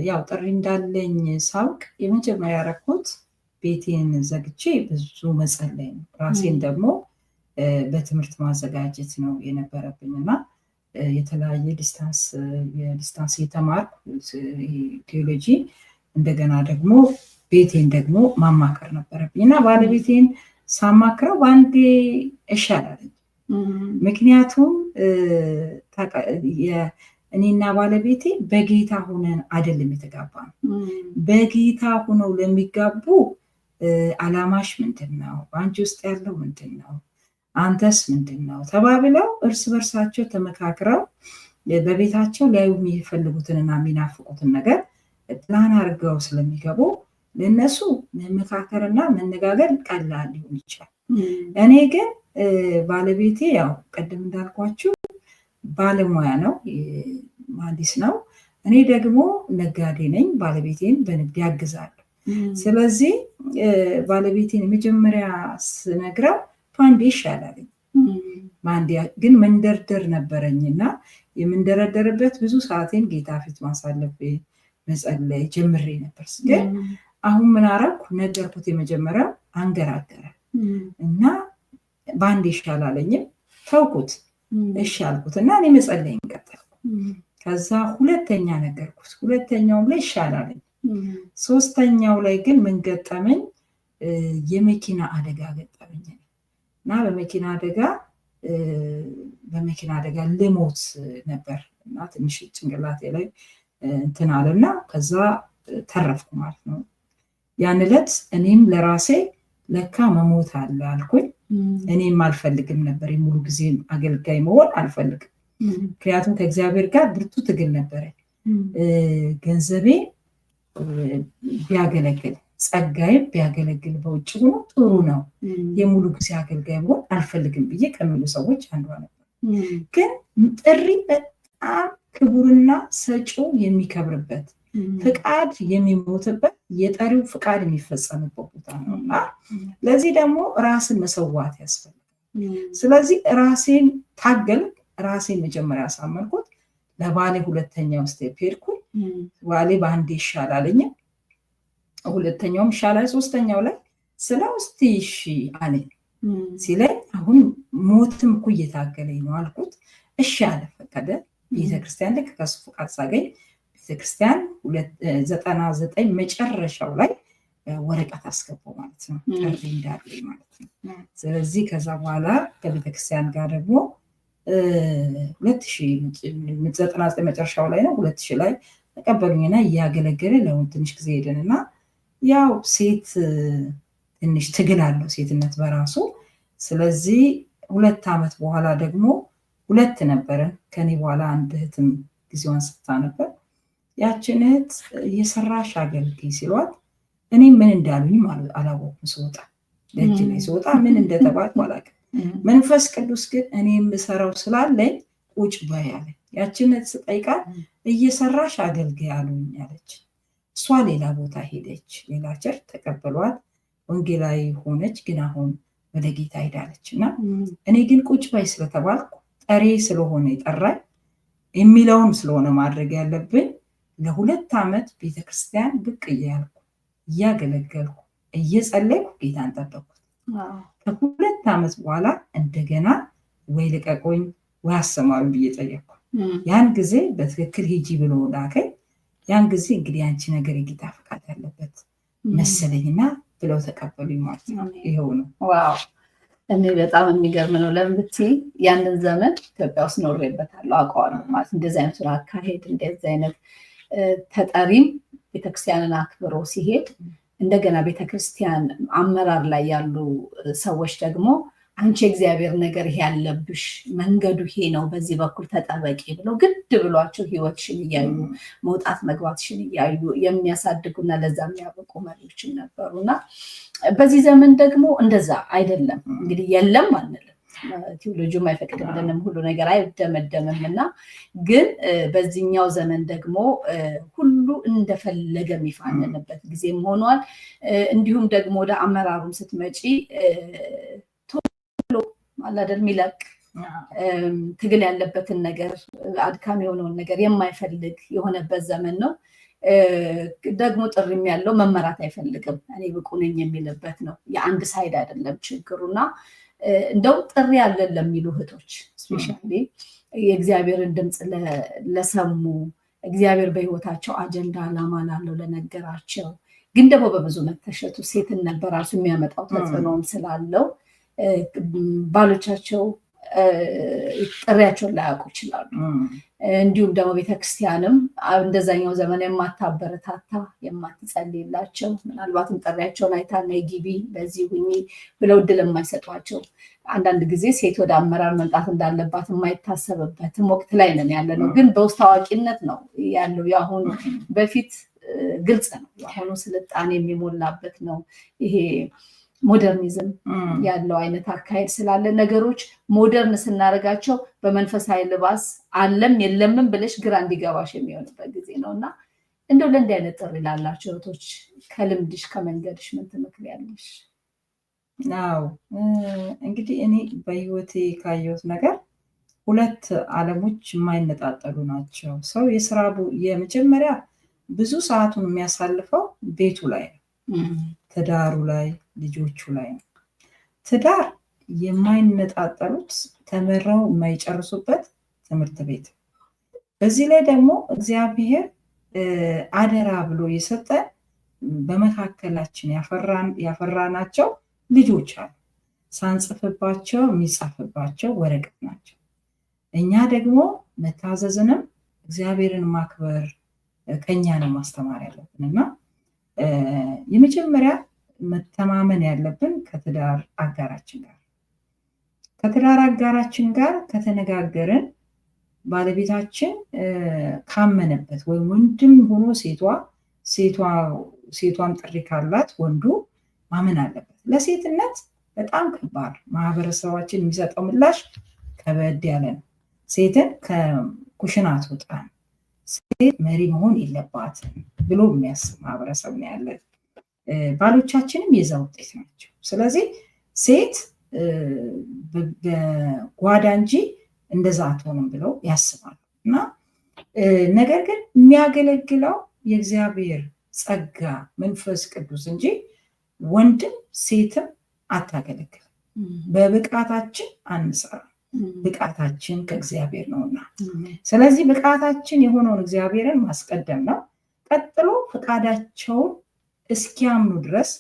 ያው ጥሪ እንዳለኝ ሳውቅ የመጀመሪያ ያደረኩት ቤቴን ዘግቼ ብዙ መጸለይ ነው። ራሴን ደግሞ በትምህርት ማዘጋጀት ነው የነበረብኝ እና የተለያየ የዲስታንስ የተማርኩ ቴዎሎጂ፣ እንደገና ደግሞ ቤቴን ደግሞ ማማከር ነበረብኝ እና ባለቤቴን ሳማክረው በአንዴ እሺ አላለኝ። ምክንያቱም እኔና ባለቤቴ በጌታ ሆነን አይደለም የተጋባ ነው። በጌታ ሆነው ለሚጋቡ አላማሽ ምንድን ነው? በአንቺ ውስጥ ያለው ምንድን ነው? አንተስ ምንድን ነው? ተባብለው እርስ በርሳቸው ተመካክረው በቤታቸው ሊያዩ የሚፈልጉትንና የሚናፍቁትን ነገር ፕላን አድርገው ስለሚገቡ ለእነሱ መመካከርና መነጋገር ቀላል ሊሆን ይችላል። እኔ ግን ባለቤቴ ያው ቅድም እንዳልኳችሁ ባለሙያ ነው፣ መሀንዲስ ነው። እኔ ደግሞ ነጋዴ ነኝ። ባለቤቴን በንግድ ያግዛለሁ። ስለዚህ ባለቤቴን የመጀመሪያ ስነግረው ፓንዴ ይሻላል። ግን መንደርደር ነበረኝና የምንደረደርበት ብዙ ሰዓቴን ጌታ ፊት ማሳለፍ መጸለይ ጀምሬ ነበር። ግን አሁን ምን አደረኩ? ነገርኩት። የመጀመሪያው አንገራገረ እና በአንድ ይሻላለኝም ተውኩት። እሺ አልኩት እና እኔ መጸለይን ቀጠልኩ። ከዛ ሁለተኛ ነገርኩት። ሁለተኛውም ላይ ይሻላለኝ። ሶስተኛው ላይ ግን ምን ገጠመኝ? የመኪና አደጋ ገጠመኝ እና በመኪና አደጋ ልሞት ነበር እና ትንሽ ጭንቅላቴ ላይ እንትን አለና ከዛ ተረፍኩ ማለት ነው። ያን ዕለት እኔም ለራሴ ለካ መሞት አለ አልኩኝ። እኔም አልፈልግም ነበር፣ የሙሉ ጊዜ አገልጋይ መሆን አልፈልግም። ምክንያቱም ከእግዚአብሔር ጋር ብርቱ ትግል ነበረ። ገንዘቤ ቢያገለግል ጸጋዬ ቢያገለግል በውጭ ሆኖ ጥሩ ነው፣ የሙሉ ጊዜ አገልጋይ መሆን አልፈልግም ብዬ ከሚሉ ሰዎች አንዷ ነበር። ግን ጥሪ በጣም ክቡርና ሰጪው የሚከብርበት፣ ፍቃድ የሚሞትበት፣ የጠሪው ፍቃድ የሚፈጸምበት ቦታ ነው እና ለዚህ ደግሞ ራስን መሰዋት ያስፈልጋል። ስለዚህ ራሴን ታገል፣ ራሴን መጀመሪያ ያሳመንኩት፣ ለባሌ ሁለተኛው ስቴፕ ሄድኩኝ። ባሌ በአንዴ ይሻላለኝም፣ ሁለተኛውም ይሻላል። ሶስተኛው ላይ ስለ ውስጥ እሺ አለኝ። ሲለኝ አሁን ሞትም እኮ እየታገለኝ ነው አልኩት። እሺ አለ፣ ፈቀደ። ቤተክርስቲያን ልክ ከሱ ፍቃድ ሳገኝ ቤተክርስቲያን 99 መጨረሻው ላይ ወረቀት አስገባው ማለት ነው፣ ጥሪ እንዳለኝ ማለት ነው። ስለዚህ ከዛ በኋላ ከቤተክርስቲያን ጋር ደግሞ 2099 መጨረሻው ላይ ነው 2000 ላይ ተቀበሉኝና እያገለገለ ለሁን ትንሽ ጊዜ ሄደንና ያው ሴት ትንሽ ትግል አለው ሴትነት በራሱ። ስለዚህ 2 ዓመት በኋላ ደግሞ 2 ነበረን። ከኔ በኋላ አንድ እህትም ጊዜዋን ስታ ነበር። ያችን እህት እየሰራሽ አገልግይ ሲሏት እኔ ምን እንዳሉኝ አላወኩም። ስወጣ ደጅ ላይ ስወጣ ምን እንደተባልኩ አላውቅም። መንፈስ ቅዱስ ግን እኔ የምሰራው ስላለኝ ቁጭ በይ አለኝ። ያችን እህት ስጠይቃት እየሰራሽ አገልግይ አሉኝ አለች። እሷ ሌላ ቦታ ሄደች፣ ሌላ ቸርች ተቀበሏት፣ ወንጌላዊ ሆነች። ግን አሁን ወደ ጌታ ሄዳለች እና እኔ ግን ቁጭ በይ ስለተባልኩ ጠሬ ስለሆነ የጠራኝ የሚለውን ስለሆነ ማድረግ ያለብኝ ለ2 ዓመት ቤተክርስቲያን ብቅ እያልኩ እያገለገልኩ እየጸለይኩ ጌታን ጠበቅኩት። ከ2 ዓመት በኋላ እንደገና ወይ ልቀቆኝ ወይ አሰማሩኝ ብዬ ጠየቅኩ። ያን ጊዜ በትክክል ሂጂ ብሎ ላከኝ። ያን ጊዜ እንግዲህ አንቺ ነገር የጌታ ፈቃድ ያለበት መሰለኝና ብለው ተቀበሉኝ ማለት ነው። ይኸው ነው። ዋው! እኔ በጣም የሚገርም ነው። ለምን ብትይ ያንን ዘመን ኢትዮጵያ ውስጥ ኖሬበታለሁ፣ አውቀዋለሁ ማለት እንደዚህ አይነት አካሄድ፣ እንደዚህ አይነት ተጠሪም ቤተክርስቲያንን አክብሮ ሲሄድ እንደገና ቤተክርስቲያን አመራር ላይ ያሉ ሰዎች ደግሞ አንቺ እግዚአብሔር ነገር ይሄ ያለብሽ መንገዱ ይሄ ነው፣ በዚህ በኩል ተጠበቂ ብለው ግድ ብሏቸው ህይወትሽን እያዩ መውጣት መግባትሽን እያዩ የሚያሳድጉና ለዛ የሚያበቁ መሪዎችም ነበሩና በዚህ ዘመን ደግሞ እንደዛ አይደለም። እንግዲህ የለም አንልም፣ ቴዎሎጂም አይፈቅድልንም፣ ሁሉ ነገር አይደመደምም እና ግን በዚህኛው ዘመን ደግሞ ሁሉ እንደፈለገ የሚፋንንበት ጊዜም ሆኗል። እንዲሁም ደግሞ ወደ አመራሩም ስትመጪ ቶሎ አላደል የሚለቅ ትግል ያለበትን ነገር አድካሚ የሆነውን ነገር የማይፈልግ የሆነበት ዘመን ነው። ደግሞ ጥሪም ያለው መመራት አይፈልግም፣ እኔ ብቁ ነኝ የሚልበት ነው። የአንድ ሳይድ አይደለም ችግሩና እንደው ጥሪ ያለን ለሚሉ እህቶች ስፔሻሊ የእግዚአብሔርን ድምፅ ለሰሙ እግዚአብሔር በህይወታቸው አጀንዳ ዓላማ ላለው ለነገራቸው ግን ደግሞ በብዙ መተሸቱ ሴትነት በራሱ የሚያመጣው ተጽዕኖም ስላለው ባሎቻቸው ጥሪያቸውን ላያውቁ ይችላሉ። እንዲሁም ደግሞ ቤተክርስቲያንም እንደዛኛው ዘመን የማታበረታታ የማትጸልይላቸው ምናልባትም ጥሪያቸውን አይታ ነይ ግቢ በዚህ ሁኚ ብለው እድል የማይሰጧቸው አንዳንድ ጊዜ ሴት ወደ አመራር መምጣት እንዳለባት የማይታሰብበትም ወቅት ላይ ነን ያለ ነው። ግን በውስጥ አዋቂነት ነው ያለው። የአሁኑ በፊት ግልጽ ነው፣ የአሁኑ ስልጣኔ የሚሞላበት ነው። ይሄ ሞደርኒዝም ያለው አይነት አካሄድ ስላለ ነገሮች ሞደርን ስናደርጋቸው በመንፈሳዊ ልባስ አለም የለምም ብለሽ ግራ እንዲገባሽ የሚሆንበት ጊዜ ነው እና እንደው ለእንዲህ አይነት ጥሪ ላላቸው እህቶች ከልምድሽ ከመንገድሽ ምን ትመክሪያለሽ? አዎ እንግዲህ እኔ በህይወቴ ካየሁት ነገር ሁለት ዓለሞች የማይነጣጠሉ ናቸው። ሰው የስራ የመጀመሪያ ብዙ ሰዓቱን የሚያሳልፈው ቤቱ ላይ ነው፣ ትዳሩ ላይ፣ ልጆቹ ላይ ነው። ትዳር የማይነጣጠሉት ተመረው የማይጨርሱበት ትምህርት ቤት። በዚህ ላይ ደግሞ እግዚአብሔር አደራ ብሎ የሰጠ በመካከላችን ያፈራናቸው ልጆች አሉ። ሳንጽፍባቸው የሚጻፍባቸው ወረቀት ናቸው። እኛ ደግሞ መታዘዝንም እግዚአብሔርን ማክበር ከኛ ነው ማስተማር ያለብን እና የመጀመሪያ መተማመን ያለብን ከትዳር አጋራችን ጋር ከተነጋገርን ባለቤታችን ካመነበት ወይም ወንድም ሆኖ ሴቷም ጥሪ ካላት ወንዱ ማመን አለበት። ለሴትነት በጣም ከባድ ማህበረሰባችን የሚሰጠው ምላሽ ከበድ ያለ ነው። ሴትን ከኩሽና አትወጣም፣ ሴት መሪ መሆን የለባትም ብሎ የሚያስብ ማህበረሰብ ነው ያለን። ባሎቻችንም የዛ ውጤት ናቸው። ስለዚህ ሴት በጓዳ እንጂ እንደዛ አትሆንም ብለው ያስባሉ እና ነገር ግን የሚያገለግለው የእግዚአብሔር ጸጋ መንፈስ ቅዱስ እንጂ ወንድም ሴትም አታገለግልም። በብቃታችን አንሰራም፣ ብቃታችን ከእግዚአብሔር ነውና ስለዚህ ብቃታችን የሆነውን እግዚአብሔርን ማስቀደም ነው። ቀጥሎ ፈቃዳቸውን እስኪያምኑ ድረስ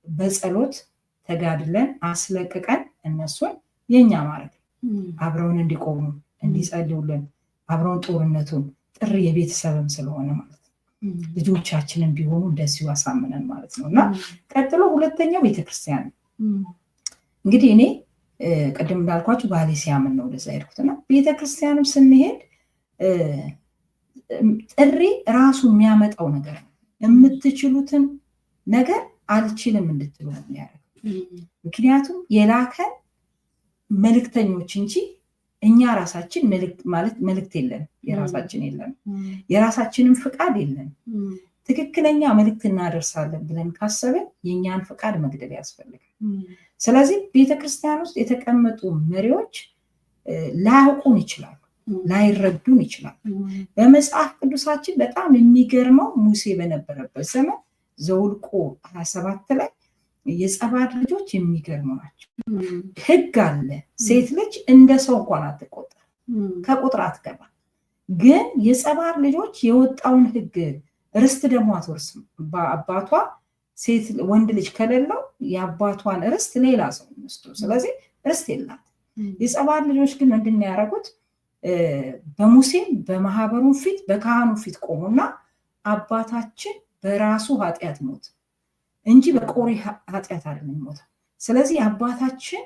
በጸሎት ተጋድለን አስለቅቀን እነሱን የኛ ማለት አብረውን እንዲቆሙ እንዲጸልዩልን አብረውን ጦርነቱን ጥሪ የቤተሰብም ስለሆነ ማለት ነው ልጆቻችንን ቢሆኑ እንደዚሁ አሳምነን ማለት ነው እና ቀጥሎ ሁለተኛው ቤተክርስቲያን ነው። እንግዲህ እኔ ቀደም እንዳልኳችሁ ባሌ ሲያምን ነው ወደዛ ሄድኩትና ቤተክርስቲያንም ስንሄድ ጥሪ ራሱ የሚያመጣው ነገር ነው። የምትችሉትን ነገር አልችልም እንድትሉ ነው የሚያደርገው። ምክንያቱም የላከን መልእክተኞች እንጂ እኛ ራሳችን መልእክት የለን፣ የራሳችን የለን፣ የራሳችንም ፍቃድ የለን። ትክክለኛ መልእክት እናደርሳለን ብለን ካሰብን የእኛን ፍቃድ መግደል ያስፈልጋል። ስለዚህ ቤተክርስቲያን ውስጥ የተቀመጡ መሪዎች ላያውቁን ይችላሉ፣ ላይረዱን ይችላሉ። በመጽሐፍ ቅዱሳችን በጣም የሚገርመው ሙሴ በነበረበት ዘመን ዘኍልቍ 27 ላይ የጸባድ ልጆች የሚገርሙ ናቸው። ሕግ አለ። ሴት ልጅ እንደ ሰው እንኳን አትቆጠር፣ ከቁጥር አትገባ። ግን የጸባድ ልጆች የወጣውን ሕግ ርስት ደግሞ አትወርስም። በአባቷ ሴት ወንድ ልጅ ከሌለው የአባቷን ርስት ሌላ ሰው ይወስዱ። ስለዚህ ርስት የላት። የጸባድ ልጆች ግን ምንድን ነው ያደረጉት? በሙሴም በማህበሩ ፊት በካህኑ ፊት ቆሙና አባታችን በራሱ ኃጢአት ሞት እንጂ በቆሬ ኃጢአት አይደለም ሞተው። ስለዚህ አባታችን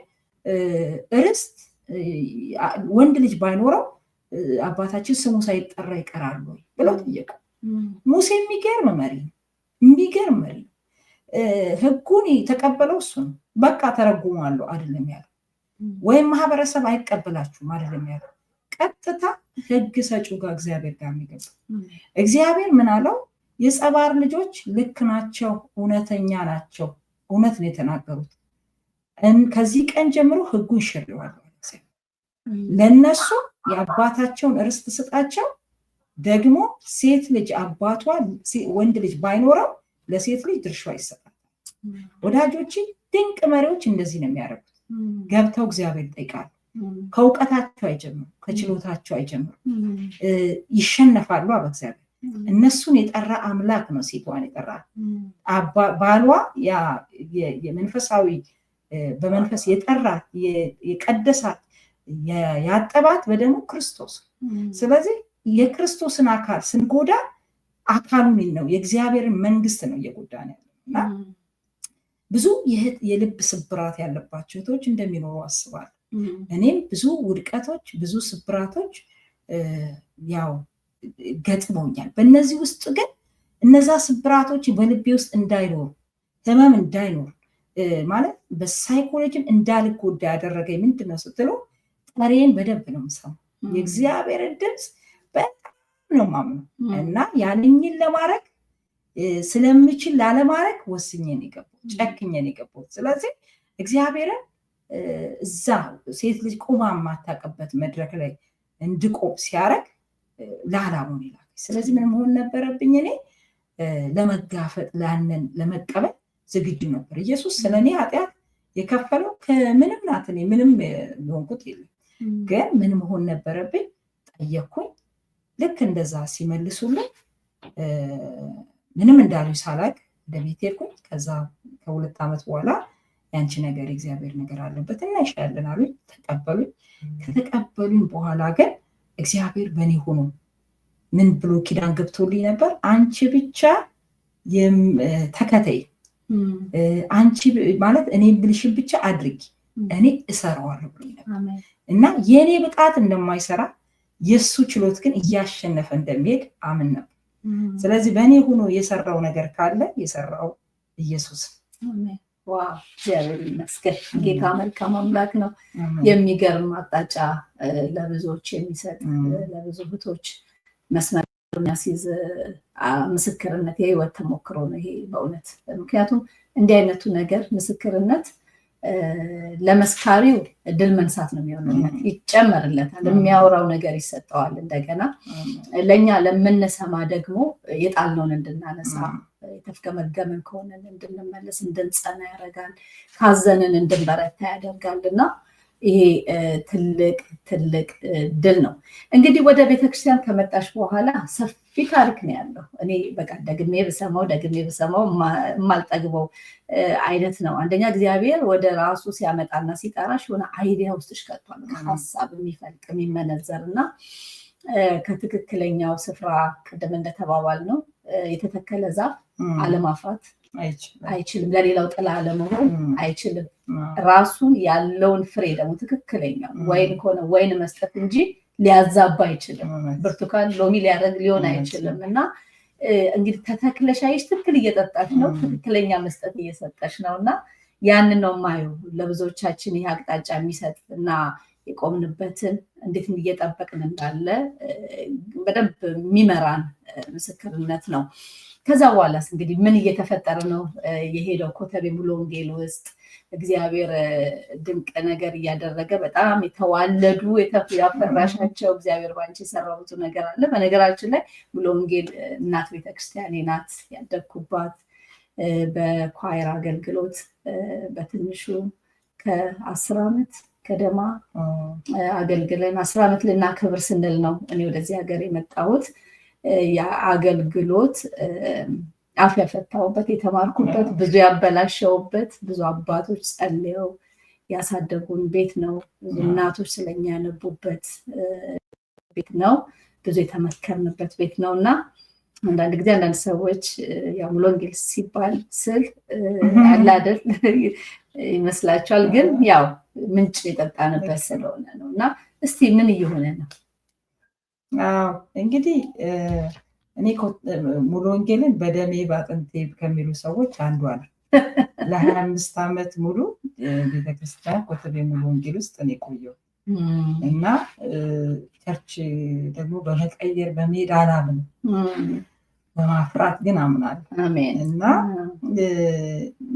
ርስት ወንድ ልጅ ባይኖረው አባታችን ስሙ ሳይጠራ ይቀራል ወይ ብለው ጠየቁ። ሙሴ የሚገርም መሪ ህጉን የተቀበለው እሱ ነው። በቃ ተረጉማለሁ አይደለም ያለው፣ ወይም ማህበረሰብ አይቀበላችሁም አይደለም ያለው። ቀጥታ ህግ ሰጪው ጋር እግዚአብሔር ጋር የሚገባ እግዚአብሔር ምን አለው? የጸባር ልጆች ልክ ናቸው፣ እውነተኛ ናቸው፣ እውነት ነው የተናገሩት። ከዚህ ቀን ጀምሮ ህጉን ሽሬዋለሁ። ለነሱ የአባታቸውን ርስት ስጣቸው። ደግሞ ሴት ልጅ አባቷ ወንድ ልጅ ባይኖረው ለሴት ልጅ ድርሻዋ ይሰጣል። ወዳጆች ድንቅ መሪዎች እንደዚህ ነው የሚያደርጉት። ገብተው እግዚአብሔር ይጠይቃሉ። ከእውቀታቸው አይጀምሩ፣ ከችሎታቸው አይጀምሩ። ይሸነፋሉ በእግዚአብሔር። እነሱን የጠራ አምላክ ነው ሴቷን የጠራ። ባሏ የመንፈሳዊ በመንፈስ የጠራት የቀደሳት ያጠባት በደሙ ክርስቶስ። ስለዚህ የክርስቶስን አካል ስንጎዳ አካሉን ነው የእግዚአብሔርን መንግስት ነው እየጎዳን ያለው። እና ብዙ የልብ ስብራት ያለባቸው እህቶች እንደሚኖሩ አስባለሁ። እኔም ብዙ ውድቀቶች፣ ብዙ ስብራቶች ያው ገጥሞኛል። በእነዚህ ውስጥ ግን እነዛ ስብራቶች በልቤ ውስጥ እንዳይኖሩ፣ ህመም እንዳይኖር ማለት በሳይኮሎጂም እንዳልጎዳ ያደረገኝ ምንድን ነው ስትሉ ጠሬን በደንብ ነው የምሰማው። የእግዚአብሔርን ድምፅ በጣም ነው የማምነው እና ያንኝን ለማድረግ ስለምችል ላለማድረግ ወስኜን የገባሁት፣ ጨክኜን የገባሁት። ስለዚህ እግዚአብሔርን እዛ ሴት ልጅ ቁማ የማታውቅበት መድረክ ላይ እንድቆም ሲያደርግ ለዓላማውን ይላል። ስለዚህ ምን መሆን ነበረብኝ? እኔ ለመጋፈጥ ላንን ለመቀበል ዝግጁ ነበር። ኢየሱስ ስለኔ ኃጢአት የከፈለው ከምንም ናት። እኔ ምንም የሆንኩት የለም። ግን ምን መሆን ነበረብኝ? ጠየቅኩኝ። ልክ እንደዛ ሲመልሱልኝ ምንም እንዳሉ ሳላቅ ወደ ቤት ሄድኩኝ። ከዛ ከ2 ዓመት በኋላ ያንቺ ነገር የእግዚአብሔር ነገር አለበት እና ይሻለን አሉኝ። ተቀበሉኝ። ከተቀበሉኝ በኋላ ግን እግዚአብሔር በእኔ ሆኖ ምን ብሎ ኪዳን ገብቶልኝ ነበር? አንቺ ብቻ ተከተይ፣ አንቺ ማለት እኔ ብልሽን ብቻ አድርጊ፣ እኔ እሰራዋለሁ ብሎኝ ነበር እና የእኔ ብቃት እንደማይሰራ የእሱ ችሎት ግን እያሸነፈ እንደሚሄድ አምን ነበር። ስለዚህ በእኔ ሆኖ የሰራው ነገር ካለ የሰራው ኢየሱስ። ዋው እግዚአብሔር ይመስገን። ጌታ መልካም አምላክ ነው። የሚገርም አቅጣጫ ለብዙዎች የሚሰጥ ለብዙ እህቶች መስመር የሚያስይዝ ምስክርነት የህይወት ተሞክሮ ነው ይሄ በእውነት። ምክንያቱም እንዲህ አይነቱ ነገር ምስክርነት ለመስካሪው ድል መንሳት ነው የሚሆነው። ይጨመርለታል፣ የሚያወራው ነገር ይሰጠዋል። እንደገና ለእኛ ለምንሰማ ደግሞ የጣልነውን እንድናነሳ፣ የተፍገመገምን ከሆነን እንድንመለስ፣ እንድንጸና ያደርጋል። ካዘንን እንድንበረታ ያደርጋል። እና ይሄ ትልቅ ትልቅ ድል ነው። እንግዲህ ወደ ቤተክርስቲያን ከመጣሽ በኋላ ሰፊ ታሪክ ነው ያለው። እኔ በቃ ደግሜ ብሰማው የማልጠግበው አይነት ነው። አንደኛ እግዚአብሔር ወደ ራሱ ሲያመጣና ሲጠራሽ የሆነ አይዲያ ውስጥሽ ከቷል። ሀሳብ የሚፈልቅ የሚመነዘር እና ከትክክለኛው ስፍራ ቅድም እንደተባባል ነው የተተከለ ዛፍ አለማፍራት አይችልም። ለሌላው ጥላ አለመሆን አይችልም። ራሱን ያለውን ፍሬ ደግሞ ትክክለኛው ወይን ከሆነ ወይን መስጠት እንጂ ሊያዛባ አይችልም። ብርቱካን ሎሚ ሊያደርግ ሊሆን አይችልም። እና እንግዲህ ተተክለሽ አይሽ ትክክል እየጠጣሽ ነው፣ ትክክለኛ መስጠት እየሰጠሽ ነው። እና ያንን ነው የማየው ለብዙዎቻችን ይህ አቅጣጫ የሚሰጥ እና የቆምንበትን እንዴት እየጠበቅን እንዳለ በደንብ የሚመራን ምስክርነት ነው። ከዛ በኋላስ እንግዲህ ምን እየተፈጠረ ነው የሄደው? ኮተቤ ሙሉ ወንጌል ውስጥ እግዚአብሔር ድንቅ ነገር እያደረገ በጣም የተዋለዱ ያፈራሻቸው እግዚአብሔር ባንቺ የሰራው ብዙ ነገር አለ። በነገራችን ላይ ሙሉ ወንጌል እናት ቤተክርስቲያኔ ናት፣ ያደግኩባት። በኳየር አገልግሎት በትንሹ ከ10 ዓመት ከደማ አገልግለን 10 ዓመት ልናከብር ስንል ነው እኔ ወደዚህ ሀገር የመጣሁት። የአገልግሎት አፍ ያፈታሁበት፣ የተማርኩበት፣ ብዙ ያበላሸውበት፣ ብዙ አባቶች ጸልየው ያሳደጉን ቤት ነው። ብዙ እናቶች ስለኛ ያነቡበት ቤት ነው። ብዙ የተመከርንበት ቤት ነው እና አንዳንድ ጊዜ አንዳንድ ሰዎች ያው ሙሉ ወንጌል ሲባል ስል አለ አይደል ይመስላቸዋል፣ ግን ያው ምንጭ የጠጣንበት ስለሆነ ነው። እና እስቲ ምን እየሆነ ነው? አዎ እንግዲህ እኔ ሙሉ ወንጌልን በደሜ በአጥንቴ ከሚሉ ሰዎች አንዷ ነው። ለ25 ዓመት ሙሉ ቤተክርስቲያን ኮተቤ ሙሉ ወንጌል ውስጥ እኔ ቆየሁ እና ቸርች ደግሞ በመቀየር በመሄድ አላምንም፣ በማፍራት ግን አምናለሁ። እና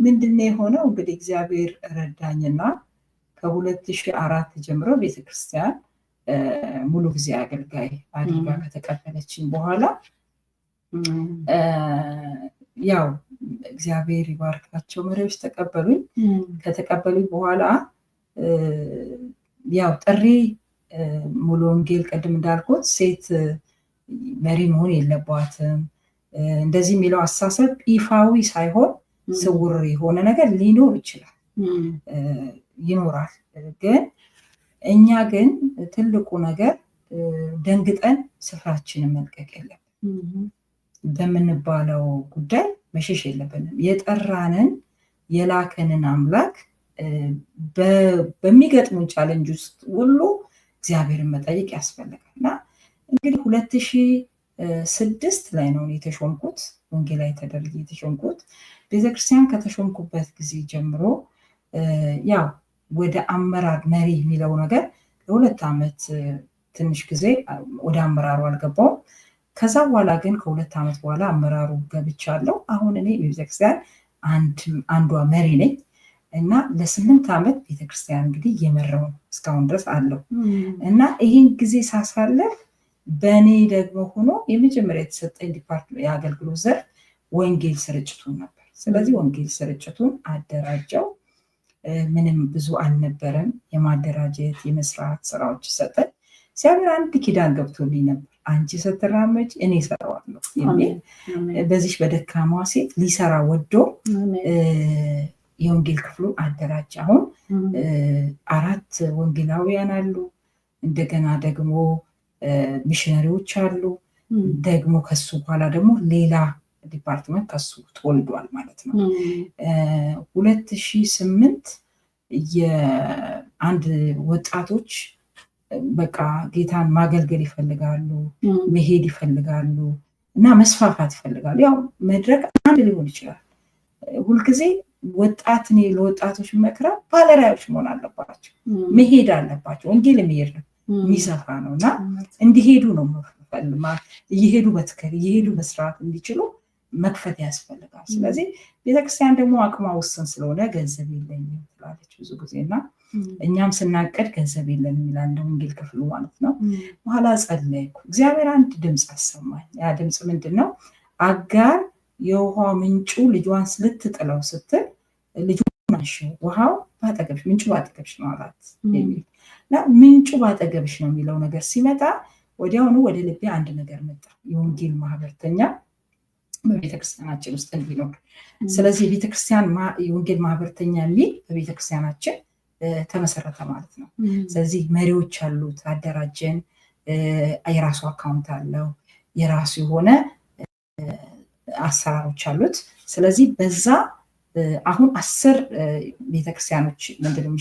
ምንድነው የሆነው እንግዲህ እግዚአብሔር ረዳኝና ከ2004 ጀምሮ ቤተክርስቲያን ሙሉ ጊዜ አገልጋይ አድርጋ ከተቀበለችኝ በኋላ ያው እግዚአብሔር ይባርካቸው መሪዎች ተቀበሉኝ። ከተቀበሉኝ በኋላ ያው ጥሪ ሙሉ ወንጌል ቅድም እንዳልኩት ሴት መሪ መሆን የለባትም እንደዚህ የሚለው አሳሰብ ይፋዊ ሳይሆን ስውር የሆነ ነገር ሊኖር ይችላል፣ ይኖራል። ግን እኛ ግን ትልቁ ነገር ደንግጠን ስፍራችንን መልቀቅ የለብንም። በምንባለው ጉዳይ መሸሽ የለብንም። የጠራንን የላከንን አምላክ በሚገጥሙን ቻሌንጅ ውስጥ ሁሉ እግዚአብሔርን መጠየቅ ያስፈልጋል። እና እንግዲህ 2006 ላይ ነው የተሾምኩት፣ ወንጌላዊ ተደርጌ የተሾምኩት። ቤተክርስቲያን ከተሾምኩበት ጊዜ ጀምሮ ያው ወደ አመራር መሪ የሚለው ነገር ለ2 ዓመት ትንሽ ጊዜ ወደ አመራሩ አልገባውም። ከዛ በኋላ ግን ከ2 ዓመት በኋላ አመራሩ ገብቻለሁ። አሁን እኔ ቤተክርስቲያን አንዷ መሪ ነኝ እና ለ8 ዓመት ቤተክርስቲያን እንግዲህ እየመራው እስካሁን ድረስ አለው። እና ይህን ጊዜ ሳሳለፍ በእኔ ደግሞ ሆኖ የመጀመሪያ የተሰጠኝ ዲፓርትመንት የአገልግሎት ዘርፍ ወንጌል ስርጭቱን ነበር። ስለዚህ ወንጌል ስርጭቱን አደራጀው። ምንም ብዙ አልነበረም፣ የማደራጀት የመስራት ስራዎች ሰጠን። እግዚአብሔር አንድ ኪዳን ገብቶልኝ ነበር፣ አንቺ ስትራመጅ እኔ እሰራዋለሁ የሚል። በዚህ በደካማ ሴት ሊሰራ ወዶ የወንጌል ክፍሉን አደራጀ። አሁን 4 ወንጌላውያን አሉ፣ እንደገና ደግሞ ሚሽነሪዎች አሉ። ደግሞ ከሱ በኋላ ደግሞ ሌላ ዲፓርትመንት ከሱ ተወልዷል ማለት ነው። 2008 የአንድ ወጣቶች በቃ ጌታን ማገልገል ይፈልጋሉ፣ መሄድ ይፈልጋሉ እና መስፋፋት ይፈልጋሉ። ያው መድረክ አንድ ሊሆን ይችላል። ሁልጊዜ ወጣት እኔ ለወጣቶች መክረው ባለራዕዮች መሆን አለባቸው፣ መሄድ አለባቸው። ወንጌል የሚሄድ ነው፣ የሚሰፋ ነው እና እንዲሄዱ ነው እየሄዱ በትክክል እየሄዱ መስራት እንዲችሉ መክፈት ያስፈልጋል። ስለዚህ ቤተክርስቲያን ደግሞ አቅሟ ውስን ስለሆነ ገንዘብ የለኝም ትላለች ብዙ ጊዜ እና እኛም ስናቀድ ገንዘብ የለን የሚላል እንደ ወንጌል ክፍሉ ማለት ነው። በኋላ ጸለይኩ፣ እግዚአብሔር አንድ ድምፅ አሰማኝ። ያ ድምፅ ምንድን ነው? አጋር የውሃ ምንጩ ልጇን ልትጥለው ስትል ልጁን ውሃው ባጠገብሽ ምንጩ ባጠገብሽ ነው አላት የሚል እና ምንጩ ባጠገብሽ ነው የሚለው ነገር ሲመጣ ወዲያውኑ ወደ ልቤ አንድ ነገር መጣ፣ የወንጌል ማህበርተኛ በቤተክርስቲያናችን ውስጥ እንዲኖር። ስለዚህ የቤተክርስቲያን የወንጌል ማህበርተኛ የሚል በቤተክርስቲያናችን ተመሰረተ ማለት ነው። ስለዚህ መሪዎች አሉት፣ አደራጀን። የራሱ አካውንት አለው፣ የራሱ የሆነ አሰራሮች አሉት። ስለዚህ በዛ አሁን 10 ቤተክርስቲያኖች ምንድነው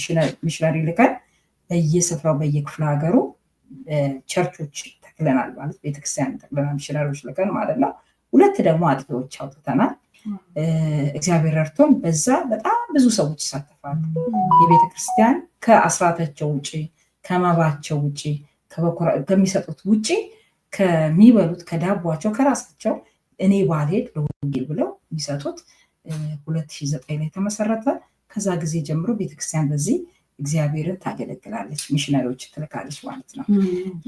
ሚሽነሪ ልከን በየስፍራው በየክፍለ ሀገሩ ቸርቾች ተክለናል ማለት ቤተክርስቲያን ተክለናል፣ ሚሽነሪዎች ልከን ማለት ነው። 2 ደግሞ አጥቢያዎች አውጥተናል። እግዚአብሔር ረድቶን በዛ በጣም ብዙ ሰዎች ይሳተፋሉ። የቤተክርስቲያን ከአስራታቸው ውጪ ከመባቸው ውጪ ከሚሰጡት ውጪ ከሚበሉት ከዳቧቸው ከራሳቸው እኔ ባልሄድ ለወንጌል ብለው የሚሰጡት 2009 ላይ ተመሰረተ። ከዛ ጊዜ ጀምሮ ቤተክርስቲያን በዚህ እግዚአብሔርን ታገለግላለች፣ ሚሽነሪዎች ትልካለች ማለት ነው።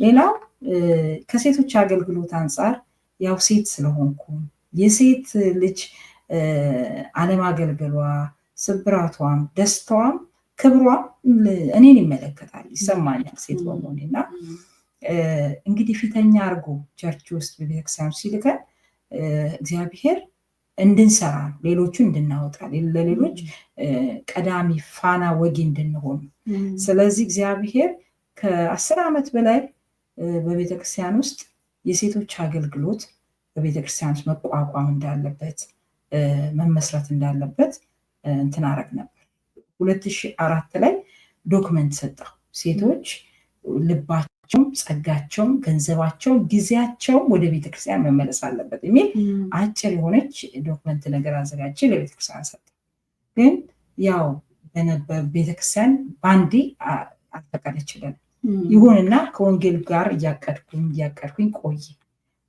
ሌላው ከሴቶች አገልግሎት አንጻር ያው ሴት ስለሆንኩ የሴት ልጅ አለማገልገሏ ስብራቷም ደስታዋም ክብሯም እኔን ይመለከታል፣ ይሰማኛል ሴት በመሆኔና እንግዲህ ፊተኛ አድርጎ ቸርች ውስጥ በቤተክርስቲያን ሲልከን እግዚአብሔር እንድንሰራ ሌሎቹን እንድናወጣ ለሌሎች ቀዳሚ ፋና ወጊ እንድንሆን። ስለዚህ እግዚአብሔር ከ10 ዓመት በላይ በቤተክርስቲያን ውስጥ የሴቶች አገልግሎት በቤተክርስቲያን መቋቋም እንዳለበት መመስረት እንዳለበት እንትን አረግ ነበር። 2004 ላይ ዶክመንት ሰጠው። ሴቶች ልባቸውም ጸጋቸውም ገንዘባቸውም ጊዜያቸውም ወደ ቤተክርስቲያን መመለስ አለበት የሚል አጭር የሆነች ዶክመንት ነገር አዘጋጅቼ ለቤተክርስቲያን ሰጠ። ግን ያው ቤተክርስቲያን ባንዴ አልፈቀደችልንም። ይሁንና ከወንጌል ጋር እያቀድኩኝ ቆየ።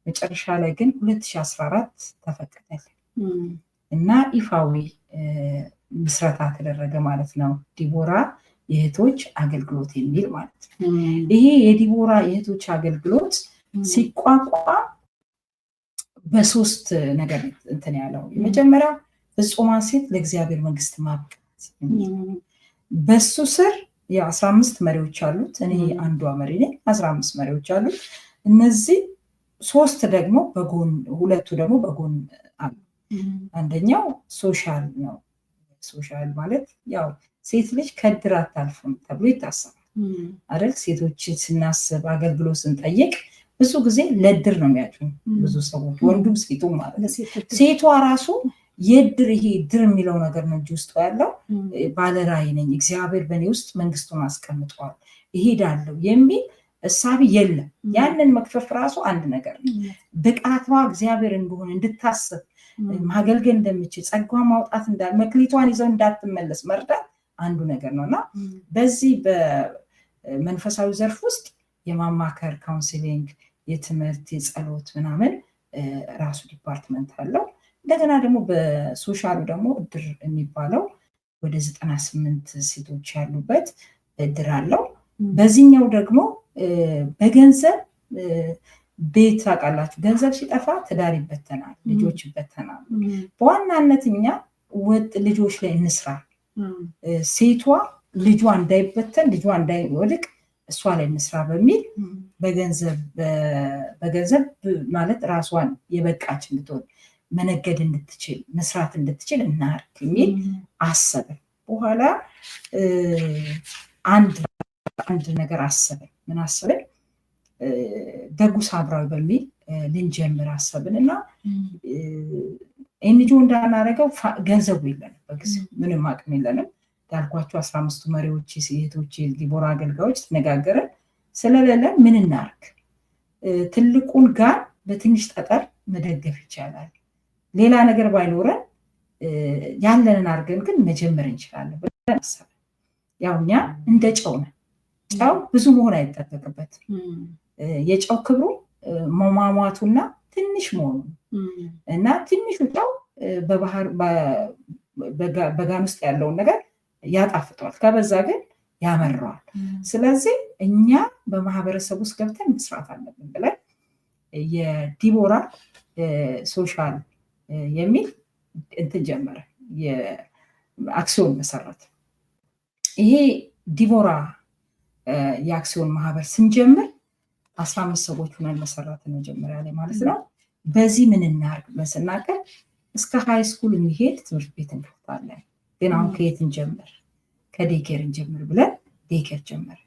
መጨረሻ ላይ ግን 2014 ተፈቀደልን እና ይፋዊ ምስረታ ተደረገ ማለት ነው። ዲቦራ የእህቶች አገልግሎት የሚል ማለት ነው። ይሄ የዲቦራ የእህቶች አገልግሎት ሲቋቋም በሶስት ነገር እንትን ያለው የመጀመሪያ ፍጹማን ሴት ለእግዚአብሔር መንግስት ማብቃት፣ በሱ ስር የ15 መሪዎች አሉት። እኔ አንዷ መሪ ነኝ። 15 መሪዎች አሉት። እነዚህ 3 ደግሞ በጎን፣ 2 ደግሞ በጎን አሉ። አንደኛው ሶሻል ነው። ሶሻል ማለት ያው ሴት ልጅ ከድር አታልፍም ተብሎ ይታሰባል አይደል? ሴቶችን ስናስብ አገልግሎት ስንጠይቅ ብዙ ጊዜ ለድር ነው የሚያጩን ብዙ ሰዎች፣ ወንዱም ሴቱም ማለት ነው። ሴቷ ራሱ የድር ይሄ ድር የሚለው ነገር ነው እንጂ ውስጡ ያለው ባለራዕይ ነኝ፣ እግዚአብሔር በእኔ ውስጥ መንግስቱን አስቀምጧል፣ እሄዳለሁ የሚል እሳቢ የለም። ያንን መክፈፍ ራሱ አንድ ነገር ነው። ብቃቷ እግዚአብሔር እንደሆነ እንድታስብ ማገልገል እንደምችል ጸጋዋ ማውጣት መክሊቷን ይዘው እንዳትመለስ መርዳት አንዱ ነገር ነውና በዚህ በመንፈሳዊ ዘርፍ ውስጥ የማማከር ካውንስሊንግ፣ የትምህርት፣ የጸሎት ምናምን ራሱ ዲፓርትመንት አለው። እንደገና ደግሞ በሶሻሉ ደግሞ እድር የሚባለው ወደ 98 ሴቶች ያሉበት እድር አለው። በዚህኛው ደግሞ በገንዘብ ቤት ታውቃላችሁ፣ ገንዘብ ሲጠፋ ትዳር ይበተናል፣ ልጆች ይበተናሉ። በዋናነት እኛ ወጥ ልጆች ላይ እንስራ። ሴቷ ልጇ እንዳይበተን፣ ልጇ እንዳይወድቅ እሷ ላይ እንስራ በሚል በገንዘብ ማለት ራሷን የበቃች እንድትሆን መነገድ እንድትችል መስራት እንድትችል እናርግ የሚል አሰብን። በኋላ አንድ ነገር አሰብን። ምን አሰብን? ደጉ ሳምራዊ በሚል ልንጀምር አሰብን እና ኤንጂኦ እንዳናረገው ገንዘቡ የለንም፣ በጊዜው ምንም አቅም የለንም። ያልኳቸው 15ቱ መሪዎች ሴቶች ዲቦራ አገልጋዮች ተነጋገረን። ስለሌለን ምን እናርግ? ትልቁን ጋር በትንሽ ጠጠር መደገፍ ይቻላል። ሌላ ነገር ባይኖረን ያለንን አድርገን ግን መጀመር እንችላለን ብለን አሰብን። ያው እኛ እንደ ጨው ነን። ጨው ብዙ መሆን አይጠበቅበትም። የጨው ክብሩ መሟሟቱና ትንሽ መሆኑ እና ትንሹ ጨው በባህር በጋን ውስጥ ያለውን ነገር ያጣፍጠዋል፣ ከበዛ ግን ያመረዋል። ስለዚህ እኛ በማህበረሰብ ውስጥ ገብተን መስራት አለብን ብለን የዲቦራ ሶሻል የሚል እንትን ጀመረ፣ የአክሲዮን መሰረት። ይሄ ዲቦራ የአክሲዮን ማህበር ስንጀምር 15 ሰዎች ሆነን መሰረት መጀመሪያ ላይ ማለት ነው። በዚህ ምን እናርግ መስናቀር እስከ ሃይ ስኩል የሚሄድ ትምህርት ቤት እንከፍታለን። ግን አሁን ከየት እንጀምር? ከዴኬር እንጀምር ብለን ዴኬር ጀመረ።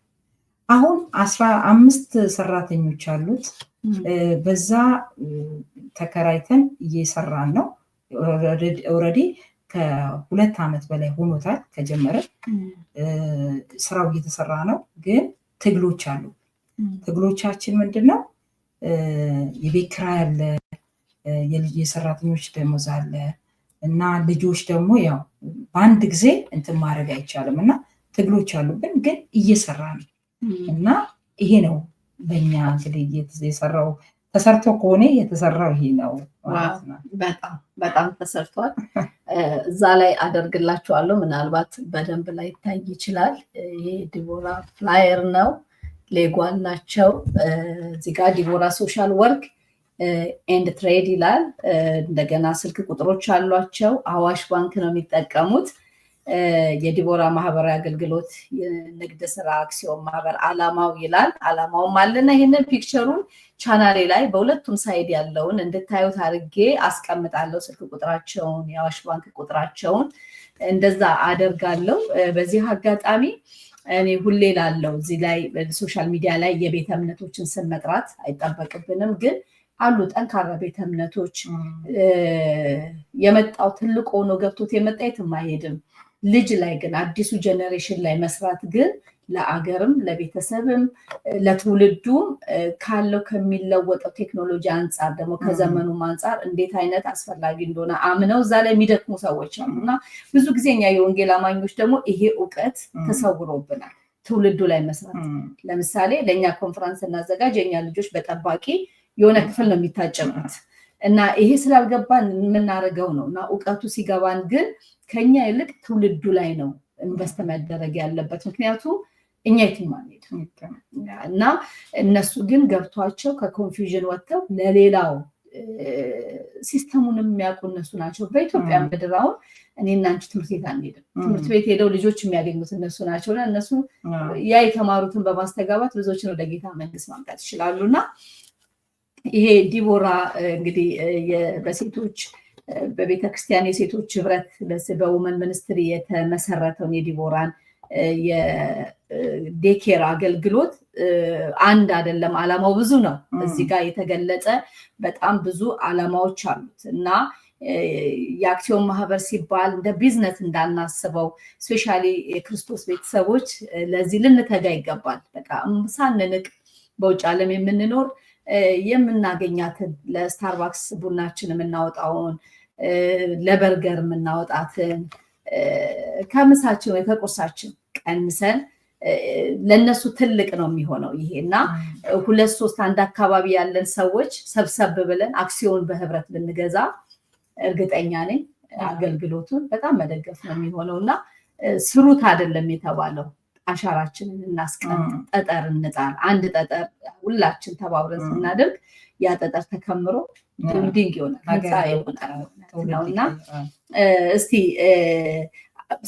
አሁን 15 ሰራተኞች አሉት። በዛ ተከራይተን እየሰራን ነው። ኦልሬዲ ከ2 ዓመት በላይ ሆኖታል ከጀመረ። ስራው እየተሰራ ነው። ግን ትግሎች አሉ። ትግሎቻችን ምንድነው? የቤት ኪራይ አለ፣ የሰራተኞች ደሞዝ አለ እና ልጆች ደግሞ ያው በአንድ ጊዜ እንትን ማድረግ አይቻልም እና ትግሎች አሉብን። ግን እየሰራ ነው እና ይሄ ነው በእኛ እንግዲህ የሰራው። ተሰርቶ ከሆነ የተሰራው ይሄ ነው። በጣም ተሰርቷል። እዛ ላይ አደርግላችኋለሁ። ምናልባት በደንብ ላይ ይታይ ይችላል። ይሄ ዲቦራ ፍላየር ነው። ሌጎ አላቸው። እዚህ ጋር ዲቦራ ሶሻል ወርክ ኤንድ ትሬድ ይላል። እንደገና ስልክ ቁጥሮች አሏቸው። አዋሽ ባንክ ነው የሚጠቀሙት። የዲቦራ ማህበራዊ አገልግሎት የንግድ ስራ አክሲዮን ማህበር አላማው ይላል። አላማውም አለና ይህንን ፒክቸሩን ቻናሌ ላይ በሁለቱም ሳይድ ያለውን እንድታዩት አድርጌ አስቀምጣለሁ። ስልክ ቁጥራቸውን፣ የአዋሽ ባንክ ቁጥራቸውን እንደዛ አደርጋለሁ። በዚህ አጋጣሚ እኔ ሁሌ ላለው እዚህ ላይ ሶሻል ሚዲያ ላይ የቤተ እምነቶችን ስም መጥራት አይጠበቅብንም። ግን አሉ ጠንካራ ቤተ እምነቶች። የመጣው ትልቅ ሆኖ ገብቶት የመጣ የትም አይሄድም። ልጅ ላይ ግን አዲሱ ጀኔሬሽን ላይ መስራት ግን ለአገርም ለቤተሰብም ለትውልዱም ካለው ከሚለወጠው ቴክኖሎጂ አንጻር ደግሞ ከዘመኑም አንጻር እንዴት አይነት አስፈላጊ እንደሆነ አምነው እዛ ላይ የሚደክሙ ሰዎች አሉ እና ብዙ ጊዜ እኛ የወንጌል አማኞች ደግሞ ይሄ እውቀት ተሰውሮብናል። ትውልዱ ላይ መስራት ለምሳሌ ለእኛ ኮንፈረንስ እናዘጋጅ፣ የኛ ልጆች በጠባቂ የሆነ ክፍል ነው የሚታጨሙት እና ይሄ ስላልገባን የምናደርገው ነው እና እውቀቱ ሲገባን ግን ከኛ ይልቅ ትውልዱ ላይ ነው ኢንቨስት መደረግ ያለበት። ምክንያቱም እኛ የትም አንሄድም እና እነሱ ግን ገብቷቸው ከኮንፊውዥን ወጥተው ለሌላው ሲስተሙን የሚያውቁ እነሱ ናቸው። በኢትዮጵያ ምድር አሁን እኔና አንቺ ትምህርት ቤት አንሄድም። ትምህርት ቤት ሄደው ልጆች የሚያገኙት እነሱ ናቸው እና እነሱ ያ የተማሩትን በማስተጋባት ብዙዎችን ወደ ጌታ መንግስት ማምጣት ይችላሉ እና ይሄ ዲቦራ እንግዲህ በሴቶች በቤተክርስቲያን የሴቶች ህብረት በውመን ሚኒስትሪ የተመሰረተውን የዲቦራን የዴኬር አገልግሎት አንድ አይደለም፣ አላማው ብዙ ነው። እዚህ ጋር የተገለጸ በጣም ብዙ አላማዎች አሉት እና የአክሲዮን ማህበር ሲባል እንደ ቢዝነስ እንዳናስበው፣ ስፔሻሊ የክርስቶስ ቤተሰቦች ለዚህ ልንተጋ ይገባል። በቃ ሳንንቅ በውጭ ዓለም የምንኖር የምናገኛትን ለስታርባክስ ቡናችን የምናወጣውን ለበርገር የምናወጣትን ከምሳችን ወይ ከቁርሳችን ቀንሰን ለነሱ ትልቅ ነው የሚሆነው ይሄ እና 2-3 አንድ አካባቢ ያለን ሰዎች ሰብሰብ ብለን አክሲዮን በህብረት ብንገዛ እርግጠኛ ነኝ አገልግሎቱን በጣም መደገፍ ነው የሚሆነው እና ስሩት አይደለም የተባለው፣ አሻራችንን እናስቀምጥ፣ ጠጠር እንጣል። አንድ ጠጠር ሁላችን ተባብረን ስናደርግ ያ ጠጠር ተከምሮ ቢልዲንግ ይሆናል፣ ህንፃ ይሆናል ነውና እስቲ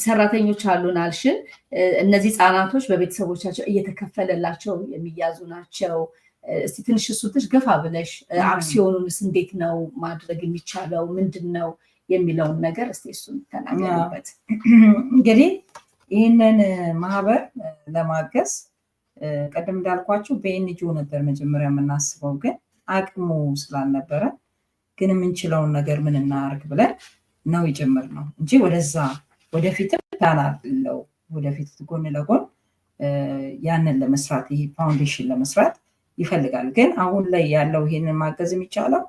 ሰራተኞች አሉን አልሽን። እነዚህ ህጻናቶች በቤተሰቦቻቸው እየተከፈለላቸው የሚያዙ ናቸው። እስቲ ትንሽ እሱትሽ ገፋ ብለሽ አክሲዮኑንስ እንዴት ነው ማድረግ የሚቻለው ምንድን ነው የሚለውን ነገር እስቲ እሱን ተናገሩበት። እንግዲህ ይህንን ማህበር ለማገዝ ቀደም እንዳልኳችሁ በኤንጂኦ ነበር መጀመሪያ የምናስበው፣ ግን አቅሙ ስላልነበረ ግን የምንችለውን ነገር ምን እናርግ ብለን ነው የጀመርነው እንጂ ወደዛ ወደፊትም ፕላን አለው። ወደፊት ጎን ለጎን ያንን ለመስራት ይሄ ፋውንዴሽን ለመስራት ይፈልጋል። ግን አሁን ላይ ያለው ይሄንን ማገዝ የሚቻለው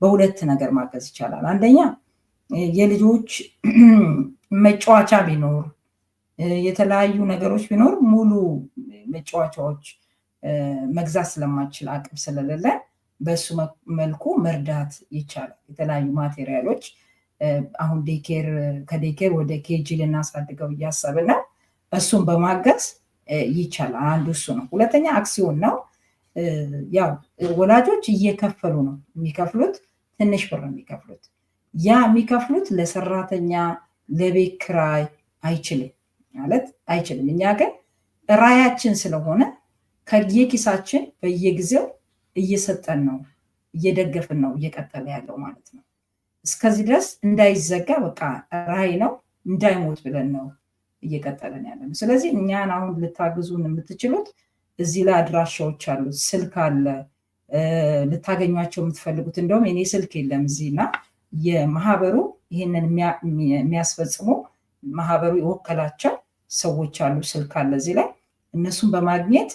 በሁለት ነገር ማገዝ ይቻላል። አንደኛ የልጆች መጫወቻ ቢኖር፣ የተለያዩ ነገሮች ቢኖር፣ ሙሉ መጫወቻዎች መግዛት ስለማችል አቅም ስለሌለ በሱ መልኩ መርዳት ይቻላል። የተለያዩ ማቴሪያሎች አሁን ከዴኬር ወደ ኬጂ ልናሳድገው እያሰብን ነው። እሱን በማገዝ ይቻላል። አንዱ እሱ ነው። ሁለተኛ አክሲዮን ነው። ያው ወላጆች እየከፈሉ ነው የሚከፍሉት፣ ትንሽ ብር የሚከፍሉት። ያ የሚከፍሉት ለሰራተኛ ለቤት ኪራይ አይችልም። እኛ ግን ራያችን ስለሆነ ከየኪሳችን በየጊዜው እየሰጠን ነው፣ እየደገፍን ነው እየቀጠለ ያለው ማለት ነው። እስከዚህ ድረስ እንዳይዘጋ በቃ ራይ ነው እንዳይሞት ብለን ነው እየቀጠለን ያለ ነው። ስለዚህ እኛን አሁን ልታግዙን የምትችሉት እዚህ ላይ አድራሻዎች አሉት፣ ስልክ አለ፣ ልታገኟቸው የምትፈልጉት። እንደውም የኔ ስልክ የለም እዚህና የማህበሩ ይህንን የሚያስፈጽሙ ማህበሩ የወከላቸው ሰዎች አሉ፣ ስልክ አለ እዚህ ላይ። እነሱን በማግኘት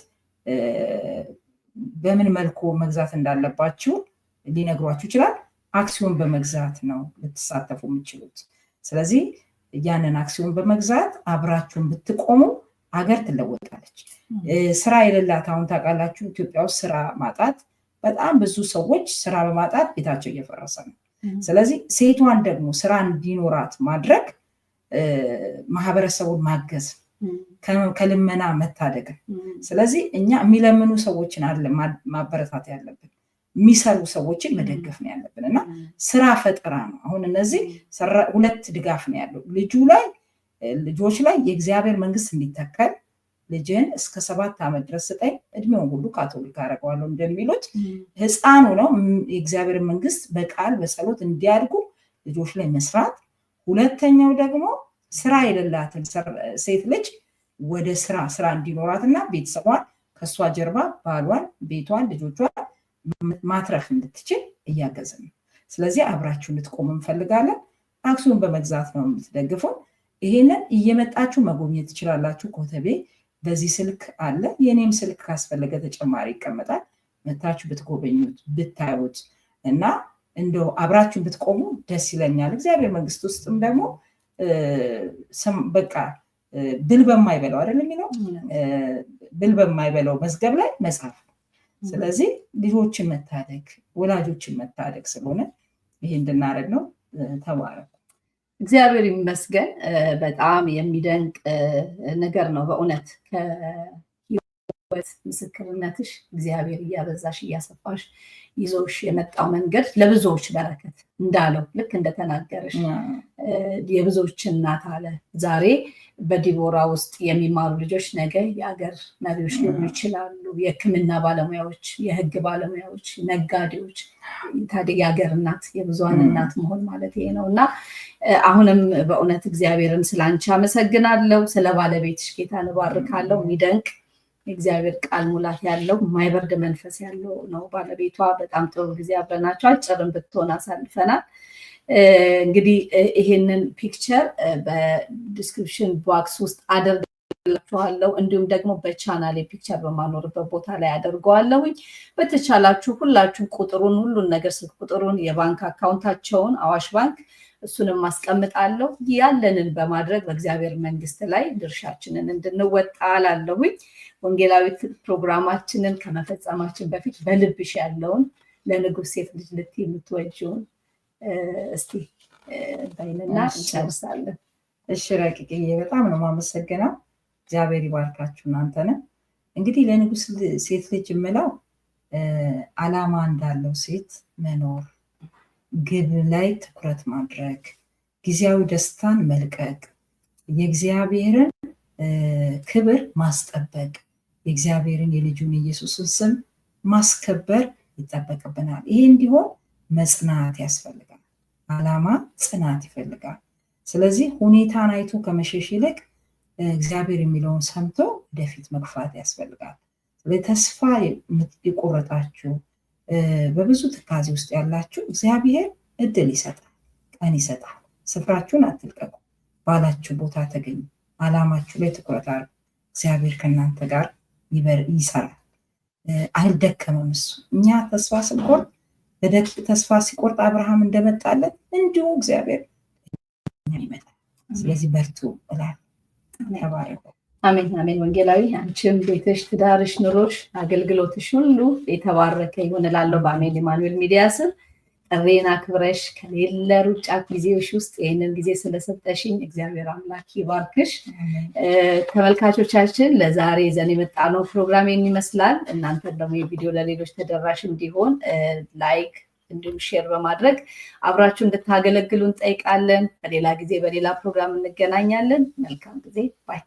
በምን መልኩ መግዛት እንዳለባችሁ ሊነግሯችሁ ይችላል። አክሲዮን በመግዛት ነው ልትሳተፉ የምችሉት። ስለዚህ ያንን አክሲዮን በመግዛት አብራችሁን ብትቆሙ ሀገር ትለወጣለች። ስራ የሌላት አሁን ታውቃላችሁ ኢትዮጵያ ውስጥ ስራ ማጣት፣ በጣም ብዙ ሰዎች ስራ በማጣት ቤታቸው እየፈረሰ ነው። ስለዚህ ሴቷን ደግሞ ስራ እንዲኖራት ማድረግ ማህበረሰቡን ማገዝ፣ ከልመና መታደግ። ስለዚህ እኛ የሚለምኑ ሰዎችን አለ ማበረታት ያለብን፣ የሚሰሩ ሰዎችን መደገፍ ነው ያለብን እና ስራ ፈጠራ ነው። አሁን እነዚህ ሁለት ድጋፍ ነው ያለው። ልጆች ላይ የእግዚአብሔር መንግስት እንዲተከል ልጅን እስከ 7 ዓመት ድረስ ስጠኝ፣ እድሜውን ሁሉ ካቶሊክ አደረገዋለሁ እንደሚሉት ህፃኑ ነው የእግዚአብሔር መንግስት በቃል በጸሎት እንዲያድጉ ልጆች ላይ መስራት። ሁለተኛው ደግሞ ስራ የሌላትን ሴት ልጅ ወደ ስራ እንዲኖራትና ቤተሰቧን ከሷ ጀርባ ባሏን፣ ቤቷን፣ ልጆቿን ማትረፍ እንድትችል እያገዝን ነው። ስለዚህ አብራችሁ እንድትቆሙ እንፈልጋለን። አክሲዮን በመግዛት ነው የምትደግፉን። ይሄንን እየመጣችሁ መጎብኘት ትችላላችሁ። ኮተቤ በዚህ ስልክ አለ። የኔም ስልክ ካስፈለገ ተጨማሪ ይቀመጣል። መታችሁ ብትጎበኙት ብታዩት እና እንደው አብራችሁ ብትቆሙ ደስ ይለኛል። እግዚአብሔር መንግስት ውስጥም ደግሞ በቃ ብል በማይበላው አይደል የሚለው ብል በማይበላው መዝገብ ላይ መጻፍ። ስለዚህ ልጆችን መታደግ ወላጆችን መታደግ ስለሆነ ይሄ እንድናደርግ ነው። ተባረኩ። እግዚአብሔር ይመስገን። በጣም የሚደንቅ ነገር ነው በእውነት ከህይወት ምስክርነትሽ እግዚአብሔር እያበዛሽ እያሰፋሽ ይዞሽ የመጣው መንገድ ለብዙዎች በረከት እንዳለው ልክ እንደተናገረሽ የብዙዎች እናት አለ። ዛሬ በዲቦራ ውስጥ የሚማሩ ልጆች ነገ የሀገር መሪዎች ሊሆኑ ይችላሉ። የሕክምና ባለሙያዎች፣ የህግ ባለሙያዎች፣ ነጋዴዎች። ታዲያ የሀገር እናት የብዙሃን እናት መሆን ማለት ይሄ ነው እና አሁንም በእውነት እግዚአብሔርን ስላንቺ አመሰግናለሁ። ስለ ባለቤትሽ ጌታን እባርካለሁ። የሚደንቅ የእግዚአብሔር ቃል ሙላት ያለው የማይበርድ መንፈስ ያለው ነው ባለቤቷ። በጣም ጥሩ ጊዜ አብረናቸው አጭርም ብትሆን አሳልፈናል። እንግዲህ ይሄንን ፒክቸር በዲስክሪፕሽን ቦክስ ውስጥ አደርግላችኋለሁ። እንዲሁም ደግሞ በቻናል ፒክቸር በማኖርበት ቦታ ላይ አደርገዋለሁኝ። በተቻላችሁ ሁላችሁ ቁጥሩን ሁሉን ነገር ስልክ ቁጥሩን የባንክ አካውንታቸውን አዋሽ ባንክ እሱንም ማስቀምጣለሁ። ያለንን በማድረግ በእግዚአብሔር መንግስት ላይ ድርሻችንን እንድንወጣ ላለሁኝ። ወንጌላዊት ፕሮግራማችንን ከመፈጸማችን በፊት በልብሽ ያለውን ለንጉሥ ሴት ልጅ ልትይ የምትወጂውን እስቲ በይንና እንጨርሳለን። እሺ ረቂቅዬ፣ በጣም ነው የማመሰግነው። እግዚአብሔር ይባርካችሁ እናንተንም። እንግዲህ ለንጉሥ ሴት ልጅ የምለው ዓላማ እንዳለው ሴት መኖር፣ ግብ ላይ ትኩረት ማድረግ፣ ጊዜያዊ ደስታን መልቀቅ፣ የእግዚአብሔርን ክብር ማስጠበቅ፣ የእግዚአብሔርን የልጁን ኢየሱስን ስም ማስከበር ይጠበቅብናል። ይሄ እንዲሆን መጽናት ያስፈልጋል። ዓላማ ጽናት ይፈልጋል። ስለዚህ ሁኔታን አይቶ ከመሸሽ ይልቅ እግዚአብሔር የሚለውን ሰምቶ ወደፊት መግፋት ያስፈልጋል። ተስፋ የቆረጣችሁ በብዙ ትካዜ ውስጥ ያላችሁ እግዚአብሔር እድል ይሰጣል፣ ቀን ይሰጣል። ስፍራችሁን አትልቀቁ፣ ባላችሁ ቦታ ተገኙ፣ ዓላማችሁ ላይ ትኩረት አድርጉ። እግዚአብሔር ከእናንተ ጋር ይሰራል። አይደከምም እሱ። እኛ ተስፋ ስንቆርጥ ተስፋ ሲቆርጥ አብርሃም እንደመጣለት እንዲሁ እግዚአብሔር ይመጣል። ስለዚህ በርቱ እላለሁ። ተባረኩ። አሜን አሜን። ወንጌላዊ አንቺም ቤትሽ፣ ትዳርሽ፣ ኑሮሽ፣ አገልግሎትሽ ሁሉ የተባረከ ይሁን እላለሁ። በአሜን ኢማኑኤል ሚዲያ ስም ጥሬን አክብረሽ ከሌለ ሩጫ ጊዜዎች ውስጥ ይህንን ጊዜ ስለሰጠሽኝ እግዚአብሔር አምላክ ይባርክሽ። ተመልካቾቻችን ለዛሬ ይዘን የመጣነው ፕሮግራም ይመስላል። እናንተ ደግሞ የቪዲዮ ለሌሎች ተደራሽ እንዲሆን ላይክ እንዲሁም ሼር በማድረግ አብራችሁ እንድታገለግሉ እንጠይቃለን። በሌላ ጊዜ በሌላ ፕሮግራም እንገናኛለን። መልካም ጊዜ ባይ